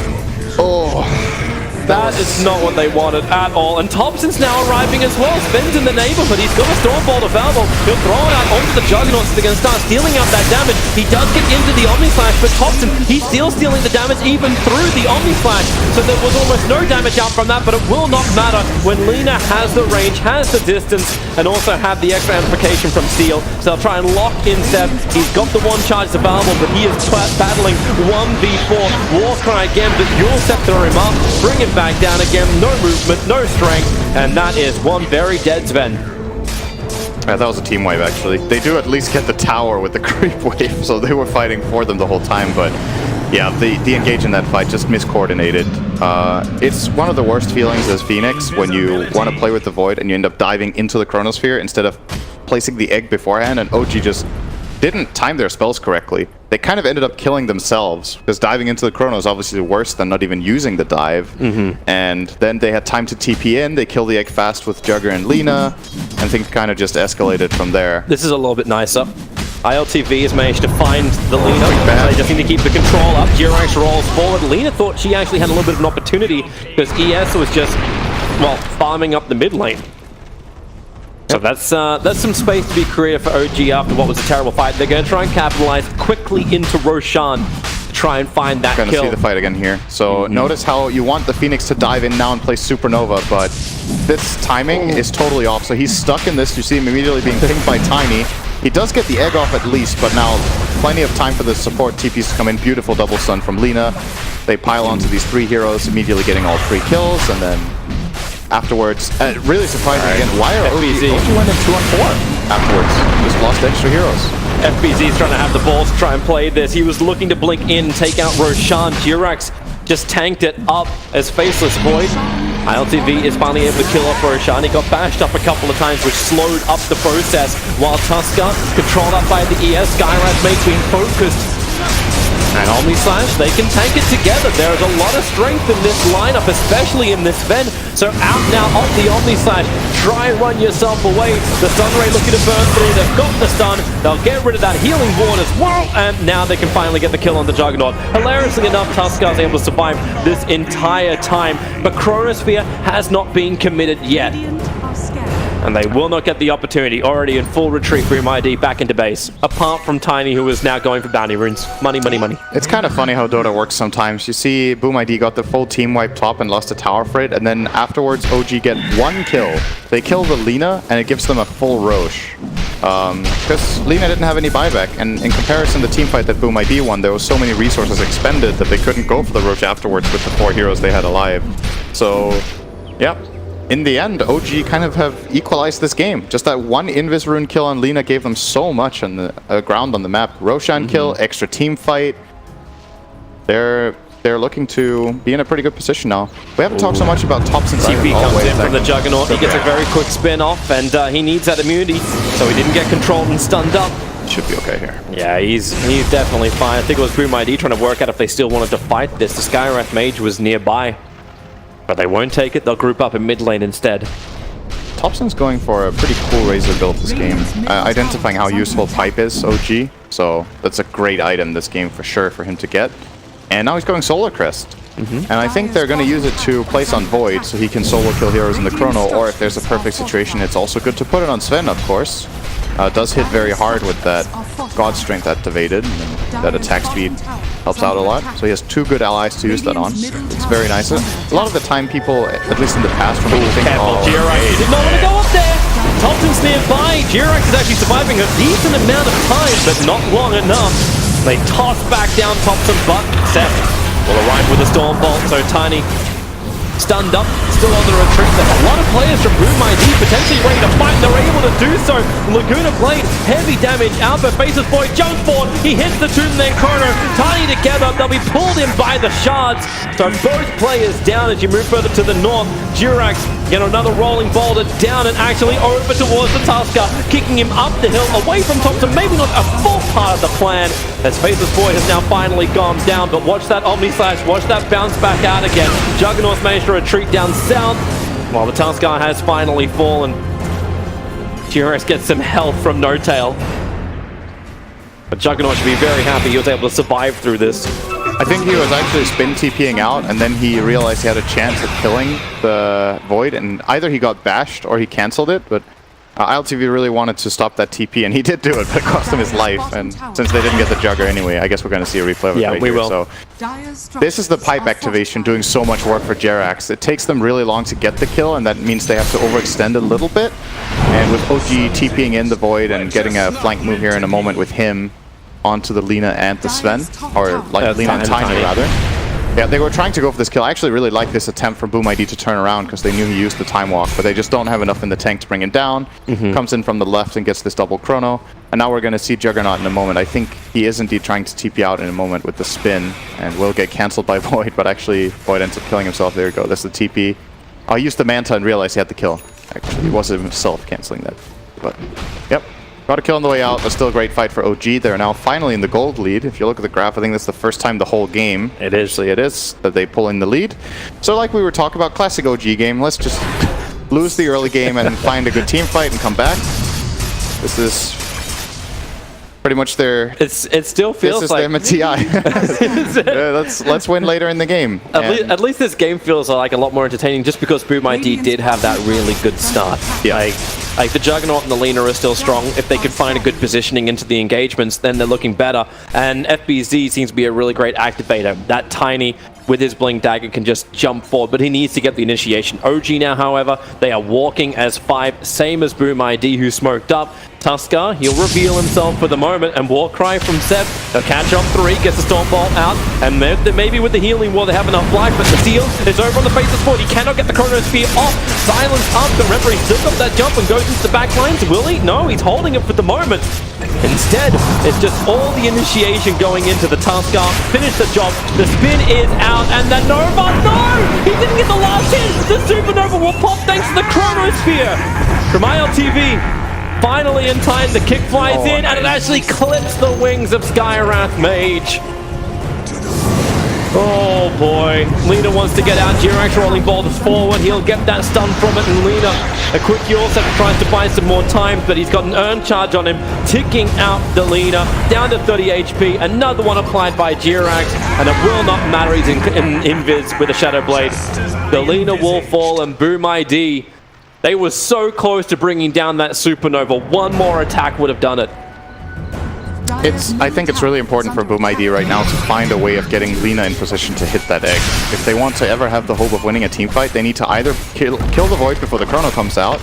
Speaker 7: That is not what they wanted at all. And Thompson's now arriving as well. Sven's in the neighborhood. He's got a Stormbolt available. He'll throw it out onto the Juggernaut so they're going to start stealing out that damage. He does get into the Omni Slash, but Thompson, he's still stealing the damage even through the Omni Slash. So there was almost no damage out from that, but it will not matter when Lina has the range, has the distance, and also have the extra amplification from Steel. So they'll try and lock in Seb. He's got the 1 charge available, but he is battling 1v4. Warcry again, but you'll scepter him up, bring him back down again, no movement, no strength, and that is one very dead Sven.
Speaker 6: That was a team wave, actually. They do at least get the tower with the creep wave, so they were fighting for them the whole time, but yeah, the engage in that fight just miscoordinated. It's one of the worst feelings as Phoenix when you want to play with the Void and you end up diving into the Chronosphere instead of placing the egg beforehand, and OG just didn't time their spells correctly. They kind of ended up killing themselves, because diving into the Chrono is obviously worse than not even using the dive. And then they had time to TP in, they kill the egg fast with Jugger and Lina, and things kind of just escalated from there.
Speaker 7: This is a little bit nicer. ILTV has managed to find the Lina. They just need to keep the control up. Dirax rolls forward. Lina thought she actually had a little bit of an opportunity, because ES was just, well, farming up the mid lane. So that's some space to be created for OG after what was a terrible fight. They're going to try and capitalize quickly into Roshan. try and find that
Speaker 6: Gonna
Speaker 7: kill.
Speaker 6: see the fight again here. So notice how you want the Phoenix to dive in now and play Supernova, but this timing is totally off. So he's stuck in this. You see him immediately being pinged by Tiny. He does get the egg off at least, but now plenty of time for the support TPs to come in. Beautiful double stun from Lina. They pile onto these 3 heroes, immediately getting all 3 kills, and then afterwards, really surprising again, why are OG went in 2-on-4 afterwards? Just lost extra heroes.
Speaker 7: FBZ's trying to have the balls to try and play this. He was looking to blink in, take out Roshan. Jirax just tanked it up as Faceless Void. ILTV is finally able to kill off Roshan. He got bashed up a couple of times, which slowed up the process, while Tusker, controlled up by the ES, Skyrat Mage being focused. And Omni Slash, they can tank it together. There is a lot of strength in this lineup, especially in this Ven. So out now of the Omni Slash. Try and run yourself away. The Stun Ray looking to burn through. They've got the stun. They'll get rid of that healing ward as well. And now they can finally get the kill on the Juggernaut. Hilariously enough, Tuskar's able to survive this entire time. But Chronosphere has not been committed yet.
Speaker 5: Radiant are scared.
Speaker 7: And they will not get the opportunity. Already in full retreat, Boom ID back into base. Apart from Tiny, who is now going for bounty runes. Money, money, money.
Speaker 6: It's kind of funny how Dota works sometimes. You see Boom ID got the full team wipe top and lost a tower for it, and then afterwards OG get 1 kill. They kill the Lina, and it gives them a full Roche. Because Lina didn't have any buyback, and in comparison, the team fight that Boom ID won, there was so many resources expended that they couldn't go for the Roche afterwards with the 4 heroes they had alive. So, yeah. In the end, OG kind of have equalized this game. Just that 1 Invis rune kill on Lina gave them so much on the ground on the map. Roshan kill, extra team fight. They're looking to be in a pretty good position now. We haven't talked so much about tops and
Speaker 7: TP comes in from the Juggernaut. He gets a very quick spin off, and he needs that immunity, so he didn't get controlled and stunned up.
Speaker 6: Should be okay here.
Speaker 7: Yeah, he's definitely fine. I think it was Boom ID trying to work out if they still wanted to fight this. The Skywrath Mage was nearby. But they won't take it, they'll group up in mid lane instead.
Speaker 6: Thompson's going for a pretty cool Razor build this game, identifying how useful Pipe is, OG. So that's a great item this game for sure for him to get. And now he's going Solar Crest. And I think they're going to use it to place on Void so he can solo kill heroes in the Chrono, or if there's a perfect situation, it's also good to put it on Sven, of course. Does hit very hard with that God Strength activated, and that attack speed helps out a lot. So he has 2 good allies to use that on. It's very nice. A lot of the time people, at least in the past, from think,
Speaker 7: Careful, Jirax did not want to go up there! Thompson's nearby! Jirax is actually surviving a decent amount of time, but not long enough. They toss back down Thompson, but Seth will arrive with a Storm Bolt, so Tiny stunned up, still on the retreat. There's a lot of players from Boom ID potentially ready to fight, and they're able to do so. Laguna Blade, heavy damage out, but Faces Boy jumps forward, he hits the Tomb then Chrono, Tiny together, they'll be pulled in by the shards. So both players down as you move further to the north. Jirax get another rolling boulder down and actually over towards the Tusker, kicking him up the hill, away from Thompson, maybe not a full part of the plan, as Faceless Boy has now finally gone down, but watch that Omni Slash, watch that bounce back out again. Juggernaut's managed to retreat down south, while the Tusker has finally fallen. Jirax gets some health from No Tail. But Juggernaut should be very happy he was able to survive through this.
Speaker 6: I think he was actually spin TPing out, and then he realized he had a chance at killing the Void, and either he got bashed or he cancelled it, but ILTV really wanted to stop that TP, and he did do it, but it cost him his life, and since they didn't get the Jugger anyway, I guess we're going to see a replay of it right
Speaker 7: we
Speaker 6: here.
Speaker 7: will.
Speaker 6: So this is the pipe activation doing so much work for Jirax. It takes them really long to get the kill, and that means they have to overextend a little bit, and with OG TPing in the Void and getting a flank move here in a moment with him onto the Lina and the Sven, or like Lina and Tiny rather. Yeah, they were trying to go for this kill. I actually really like this attempt from Boom ID to turn around because they knew he used the time walk, but they just don't have enough in the tank to bring him down. Comes in from the left and gets this double chrono. And now we're going to see Juggernaut in a moment. I think he is indeed trying to TP out in a moment with the spin and will get cancelled by Void, but actually Void ends up killing himself. There you go. That's the TP. Oh, he used the Manta and realized he had the kill. Actually, he wasn't himself cancelling that. But, yep. Got a kill on the way out, but still a great fight for OG. They're now finally in the gold lead. If you look at the graph, I think that's the first time the whole game, it is that they pull in the lead. So like we were talking about, classic OG game. Let's just lose the early game and find a good team fight and come back. This is pretty much their.
Speaker 7: It still feels
Speaker 6: This is
Speaker 7: like
Speaker 6: them at TI. Let's win later in the game.
Speaker 7: At least this game feels like a lot more entertaining just because Boom ID did have that really good start.
Speaker 6: Yeah.
Speaker 7: Like the Juggernaut and the Lina are still strong. If they could find a good positioning into the engagements, then they're looking better. And FBZ seems to be a really great activator. That Tiny with his Blink Dagger can just jump forward, but he needs to get the initiation. OG now, however, they are walking as 5, same as Boom ID, who smoked up. Tusker, he'll reveal himself for the moment, and Warcry from Seb. They'll catch up 3, gets the Stormbolt out, and maybe with the healing wall they have enough life, but the seal is over on the face of Sport. He cannot get the Chronosphere off. Silence up, but remember, he's still got that jump and goes into the back lines. Will he? No, he's holding it for the moment. Instead, it's just all the initiation going into the Tusker. Finish the job. The spin is out, and the Nova, no! He didn't get the last hit! The Supernova will pop thanks to the Chronosphere! From ILTV, finally in time, the kick flies in, and it actually clips the wings of Skywrath Mage. Oh boy, Lina wants to get out. Jirax rolling boulders forward. He'll get that stun from it, and Lina, a quick Yorset tries to buy some more time, but he's got an earn charge on him, ticking out the Lina down to 30 HP. Another one applied by Jirax, and it will not matter. He's in invis with a Shadow Blade. The Lina will fall, and Boom ID, they were so close to bringing down that Supernova. One more attack would have done it.
Speaker 6: I think it's really important for Boom ID right now to find a way of getting Lina in position to hit that egg. If they want to ever have the hope of winning a team fight, they need to either kill the Void before the Chrono comes out,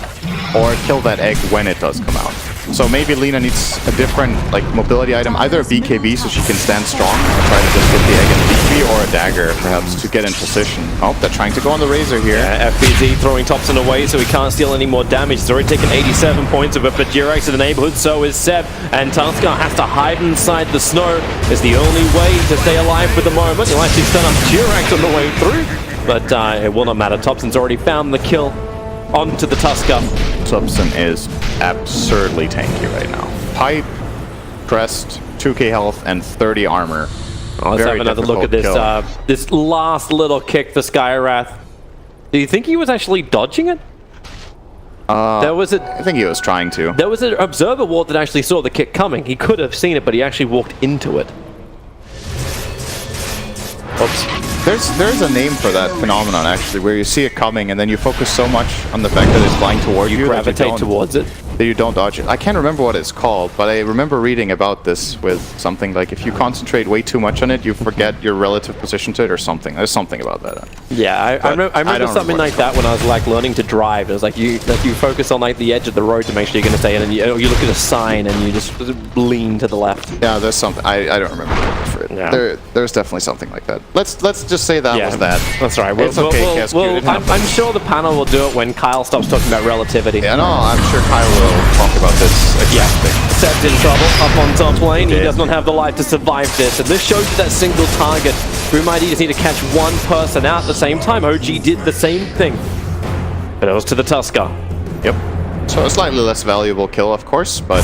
Speaker 6: or kill that egg when it does come out. So maybe Lina needs a different mobility item, either a BKB so she can stand strong and try to just get the egg in BKB, or a dagger perhaps to get in position. Oh, they're trying to go on the Razor here.
Speaker 7: Yeah, FBZ throwing Thompson away so he can't steal any more damage. He's already taken 87 points of it, but Jirax in the neighborhood, so is Seb. And Tusker has to hide inside the snow. It's the only way to stay alive for the moment. He'll actually stun up Jirax on the way through, but it will not matter. Thompson's already found the kill onto the Tusker.
Speaker 6: Thompson is absurdly tanky right now. Pipe, Crest, 2k health, and 30 armor.
Speaker 7: Oh, let's have another look at this this last little kick for Skywrath. Do you think he was actually dodging it?
Speaker 6: I think he was trying to.
Speaker 7: There was an observer ward that actually saw the kick coming. He could have seen it, but he actually walked into it.
Speaker 6: Oops. There's a name for that phenomenon, actually, where you see it coming and then you focus so much on the fact that it's flying toward you
Speaker 7: gravitate towards it.
Speaker 6: That you don't dodge it. I can't remember what it's called, but I remember reading about this with something like if you concentrate way too much on it, you forget your relative position to it or something. There's something about that.
Speaker 7: Yeah, I remember something like that when I was learning to drive. It was like you focus on the edge of the road to make sure you're going to stay in, and you look at a sign and you just lean to the left.
Speaker 6: Yeah, there's something. I don't remember the word for it. Yeah. There's definitely something like that. Let's just say that was that.
Speaker 7: That's right.
Speaker 6: It's okay.
Speaker 7: I'm sure the panel will do it when Kyle stops talking about relativity.
Speaker 6: Yeah, no, I'm sure Kyle will talk about this. Exactly.
Speaker 7: Seb's in trouble up on top lane. He does not have the life to survive this, and this shows you that single target. Boom ID just need to catch one person out at the same time. OG did the same thing, but it was to the Tusker.
Speaker 6: Yep. So a slightly less valuable kill, of course, but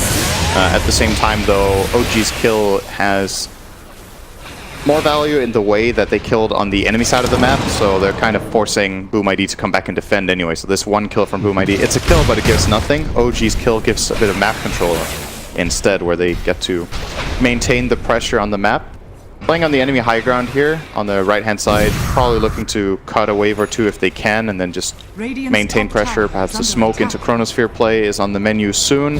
Speaker 6: at the same time, though, OG's kill has more value in the way that they killed on the enemy side of the map, so they're kind of forcing Boom ID to come back and defend anyway. So this one kill from Boom ID, it's a kill, but it gives nothing. OG's kill gives a bit of map control instead, where they get to maintain the pressure on the map. Playing on the enemy high ground here, on the right-hand side, probably looking to cut a wave or two if they can, and then just maintain pressure. Perhaps a smoke into Chronosphere play is on the menu soon.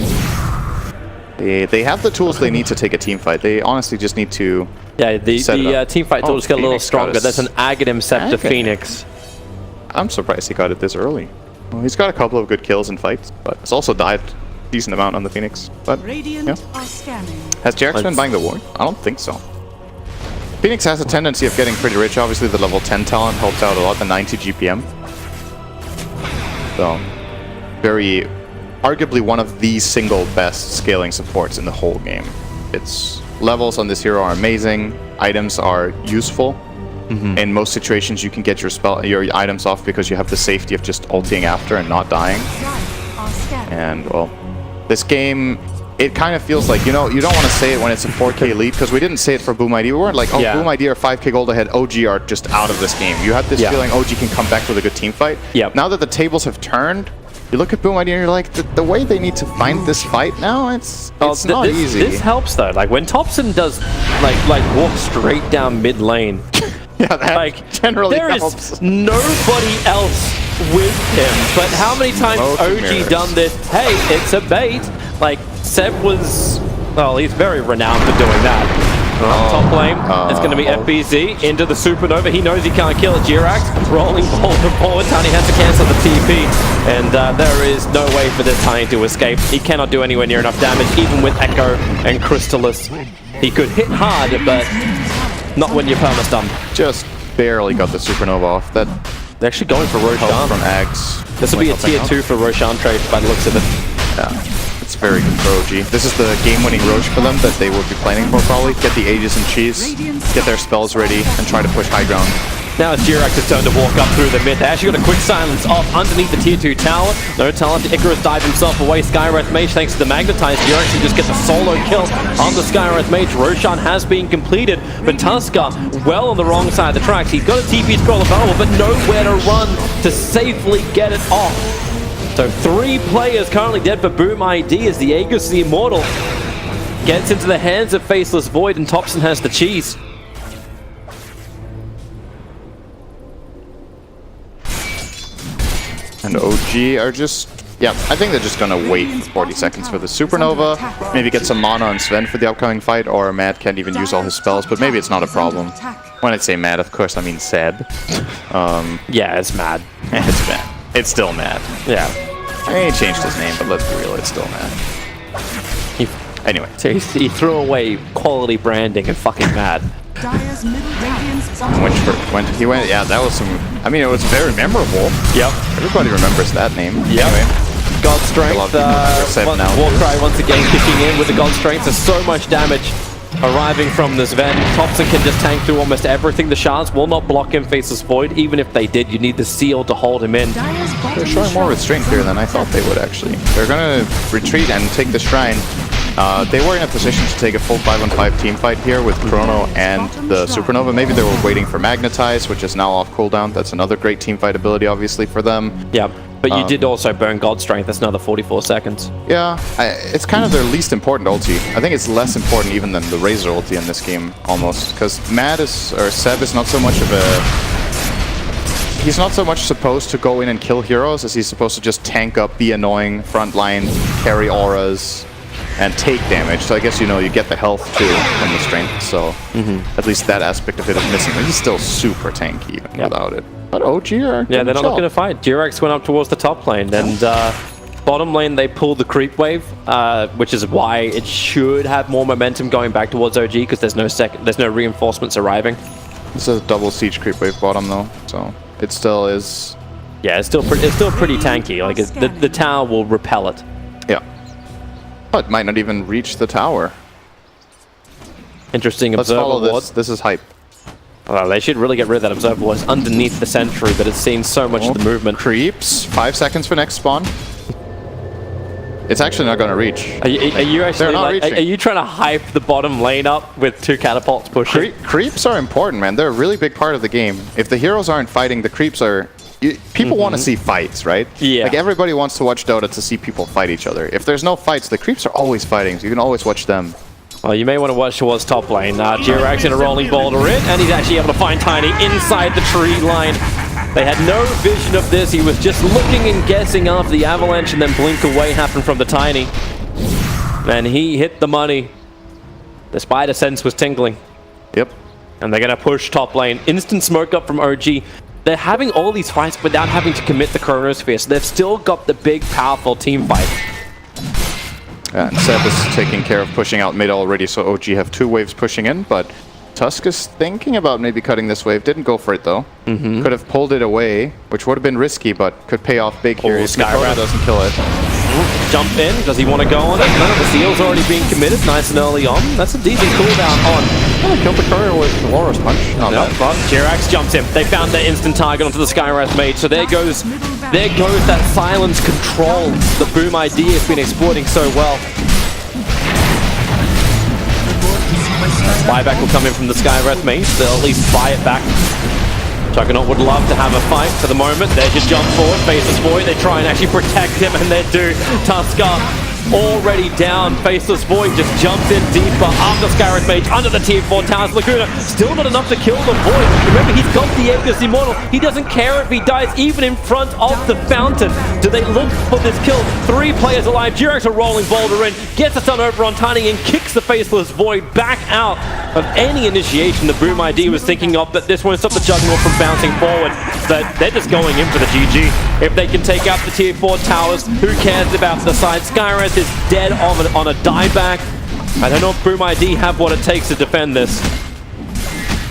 Speaker 6: They have the tools they need to take a team fight. They honestly just need to
Speaker 7: the team fight tools get a little stronger. That's an Aghanim Scepter Phoenix.
Speaker 6: I'm surprised he got it this early. Well, he's got a couple of good kills in fights, but he's also died a decent amount on the Phoenix. But
Speaker 5: Radiant are scanning.
Speaker 6: Has Jirax been buying the ward? I don't think so. Phoenix has a tendency of getting pretty rich. Obviously, the level 10 talent helps out a lot, the 90 GPM. So, arguably one of the single best scaling supports in the whole game. Its levels on this hero are amazing. Items are useful. In most situations, you can get your items off because you have the safety of just ulting after and not dying. And, well, this game, it kind of feels like, you know, you don't want to say it when it's a 4K lead, because we didn't say it for Boom ID. We weren't like, oh, Boom ID are 5K gold ahead, OG are just out of this game. You had this feeling OG can come back with a good team fight. Now that the tables have turned, You look at Boom ID and you're like, the way they need to find this fight now, it's not
Speaker 7: this,
Speaker 6: easy.
Speaker 7: This helps though. Like when Thompson does like walk straight down mid lane.
Speaker 6: Yeah, that
Speaker 7: Like
Speaker 6: generally
Speaker 7: there
Speaker 6: helps.
Speaker 7: is nobody else with him. But how many times
Speaker 6: Smoke and
Speaker 7: OG
Speaker 6: mirrors.
Speaker 7: done this? Hey, it's a bait. Like Seb was, well, he's very renowned for doing that. Top lane, it's going to be FBZ into the Supernova. He knows he can't kill it. Jirax rolling forward. Tiny has to cancel the TP, and there is no way for this Tiny to escape. He cannot do anywhere near enough damage, even with Echo and Crystallis. He could hit hard, but not when you're perma-stunned.
Speaker 6: Just barely got the Supernova off. That
Speaker 7: They're actually going for
Speaker 6: help
Speaker 7: Roshan.
Speaker 6: from Ags.
Speaker 7: This will be a
Speaker 6: Helping
Speaker 7: tier
Speaker 6: out.
Speaker 7: 2 for Roshan trade by the looks of it.
Speaker 6: Yeah. It's very good for OG. This is the game-winning Roche for them that they would be planning for probably. Get the Aegis and Cheese, get their spells ready, and try to push high ground.
Speaker 7: Now it's Jirax's turn to walk up through the mid. They actually got a quick silence off underneath the tier 2 tower. No talent. Icarus dive himself away. Skywrath Mage, thanks to the Magnetize, Jirax can just get the solo kill on the Skywrath Mage. Roshan has been completed, but Tusker well on the wrong side of the tracks. He's got a TP scroll available, but nowhere to run to safely get it off. So 3 players currently dead for Boom ID as the Aegis the Immortal gets into the hands of Faceless Void, and Thompson has the cheese.
Speaker 6: And OG are just... Yeah, I think they're just gonna wait 40 seconds for the Supernova, maybe get some mana on Sven for the upcoming fight, or Matt can't even use all his spells, but maybe it's not a problem. When I say Matt, of course, I mean Seb.
Speaker 7: Yeah, it's mad.
Speaker 6: It's Matt. It's still Matt.
Speaker 7: Yeah.
Speaker 6: He changed his name, but let's be real, it's still Matt. Anyway.
Speaker 7: So he threw away quality branding and fucking mad.
Speaker 5: Dire's middle radiance is under
Speaker 6: He went, yeah, that was some... I mean, it was very memorable.
Speaker 7: Yep.
Speaker 6: Everybody remembers that name.
Speaker 7: Yep.
Speaker 6: Anyway.
Speaker 7: God
Speaker 6: A
Speaker 7: Strength,
Speaker 6: lot of people remember Seb now.
Speaker 7: Warcry once again kicking in with the God Strength. There's so much damage arriving from this Ven. Thompson can just tank through almost everything. The shards will not block him, Faceless Void. Even if they did, you need the seal to hold him in.
Speaker 5: Dire's bottom
Speaker 6: They're showing more
Speaker 5: shrine.
Speaker 6: restraint here than I thought they would, actually. They're gonna retreat and take the shrine. They were in a position to take a full 5-on-5 team fight here with Chrono and the Supernova. Maybe they were waiting for Magnetize, which is now off cooldown. That's another great team fight ability, obviously, for them.
Speaker 7: Yeah, but you did also burn God Strength. That's another 44 seconds.
Speaker 6: Yeah, it's kind of their least important ulti. I think it's less important even than the Razor ulti in this game, almost. Because Seb is not so much of a... He's not so much supposed to go in and kill heroes as he's supposed to just tank up, be annoying, frontline, carry auras, and take damage. So I guess, you get the health too from the strength. So at least that aspect of it is missing. But he's still super tanky even without it. But OG are...
Speaker 7: Yeah, they're not looking to fight. Jirax went up towards the top lane, and bottom lane they pulled the creep wave, which is why it should have more momentum going back towards OG because there's no reinforcements arriving.
Speaker 6: This is a double siege creep wave bottom though, so it still is...
Speaker 7: Yeah, it's still pretty tanky. Like the tower will repel it.
Speaker 6: Yeah. But might not even reach the tower.
Speaker 7: Interesting.
Speaker 6: Let's
Speaker 7: Observer
Speaker 6: follow
Speaker 7: ward.
Speaker 6: this. This is hype.
Speaker 7: Well, they should really get rid of that observer ward. It's underneath the sentry, but it's seen so much of the movement.
Speaker 6: Creeps. 5 seconds for next spawn. It's actually not going to reach.
Speaker 7: Are you actually
Speaker 6: They're not
Speaker 7: like,
Speaker 6: reaching.
Speaker 7: are you trying to hype the bottom lane up with 2 catapults pushing?
Speaker 6: Creeps are important, man. They're a really big part of the game. If the heroes aren't fighting, the creeps are... People want to see fights, right?
Speaker 7: Yeah.
Speaker 6: Like, everybody wants to watch Dota to see people fight each other. If there's no fights, the creeps are always fighting, so you can always watch them.
Speaker 7: Well, you may want to watch towards top lane. Jirax in a rolling boulder in, and he's actually able to find Tiny inside the tree line. They had no vision of this. He was just looking and guessing after the avalanche, and then blink away happened from the Tiny. And he hit the money. The spider sense was tingling.
Speaker 6: Yep.
Speaker 7: And they're going to push top lane. Instant smoke up from OG. They're having all these fights without having to commit the Chronosphere, so they've still got the big, powerful team fight.
Speaker 6: Yeah, and Seb is taking care of pushing out mid already, so OG have 2 waves pushing in, but Tusk is thinking about maybe cutting this wave. Didn't go for it, though. Could have pulled it away, which would have been risky, but could pay off big here. If Skywrath doesn't kill it.
Speaker 7: Jump in. Does he want to go on it? No, the seal's already being committed nice and early on. That's a decent cooldown on.
Speaker 6: Oh, killed the courier with Laura's punch. Not
Speaker 7: No,
Speaker 6: bad.
Speaker 7: but Jirax jumps in. They found their instant target onto the Skywrath Mage, so there goes that silence control that Boom ID has been exploiting so well. Buyback will come in from the Skywrath Mage. They'll at least buy it back. Juggernaut would love to have a fight for the moment. There's your jump forward, Faceless Void. They try and actually protect him, and they do. Tusker already down. Faceless Void just jumps in deeper after Skyros Mage under the tier 4 towers. Laguna still not enough to kill the Void. Remember, he's got the Aegis Immortal. He doesn't care if he dies even in front of the fountain. Do they look for this kill? 3 players alive. Jirax a rolling boulder in, gets a stun over on Tiny and kicks the Faceless Void back out of any initiation the Boom ID was thinking of, that this won't stop the Juggernaut from bouncing forward. But they're just going in for the GG. If they can take out the tier 4 towers, who cares about the side? Skyros is dead on a dieback. I don't know if Boom ID have what it takes to defend this.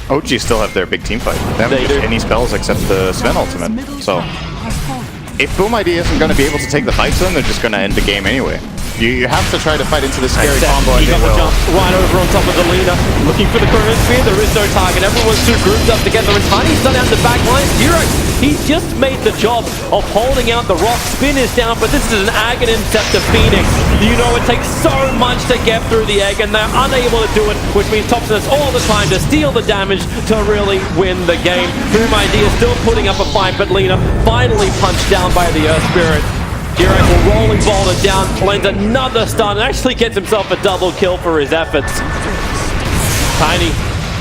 Speaker 6: OG still have their big team fight. They haven't used any spells except the Sven ultimate. So if Boom ID isn't going to be able to take the fight to them, they're just going to end the game anyway. You have to try to fight into this scary combo.
Speaker 7: He got the jump right over on top of the Lina. Looking for the Chrono Sphere. There is no target. Everyone's too grouped up together. And Tiny's done out the back line. Jirax, he's just made the job of holding out the rock. Spin is down, but this is an Aghanim Interceptor Phoenix. You know it takes so much to get through the egg, and they're unable to do it, which means Thompson has all the time to steal the damage to really win the game. Boom ID is still putting up a fight, but Lina finally punched down by the Earth Spirit. Jirax will rolling boulder down, lands another stun, and actually gets himself a double kill for his efforts. Tiny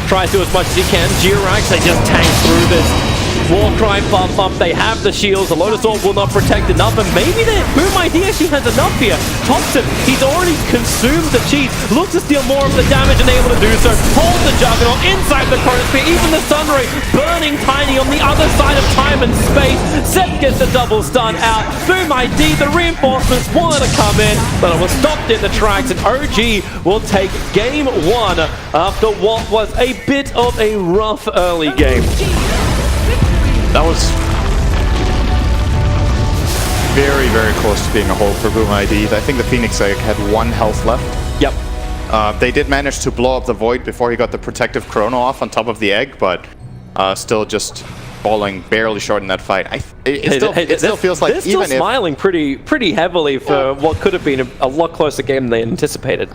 Speaker 7: tries to do as much as he can. Jirax, they just tank through this. Warcry buff up, they have the shields, the Lotus Orb will not protect enough, and maybe the Boom ID actually has enough here. Thompson, he's already consumed the cheese, looks to steal more of the damage and able to do so. Hold the Juggernaut inside the Chronosphere, even the Sunray burning Tiny on the other side of time and space. Seth gets the double stun out. Boom ID, the reinforcements wanted to come in, but it was stopped in the tracks, and OG will take game 1 after what was a bit of a rough early game.
Speaker 6: That was very, very close to being a hold for Boom ID. I think the Phoenix Egg had 1 health left.
Speaker 7: Yep.
Speaker 6: They did manage to blow up the Void before he got the protective Chrono off on top of the egg, but still just falling barely short in that fight. It still feels like
Speaker 7: they're
Speaker 6: even
Speaker 7: still smiling pretty heavily for what could have been a lot closer game than they anticipated.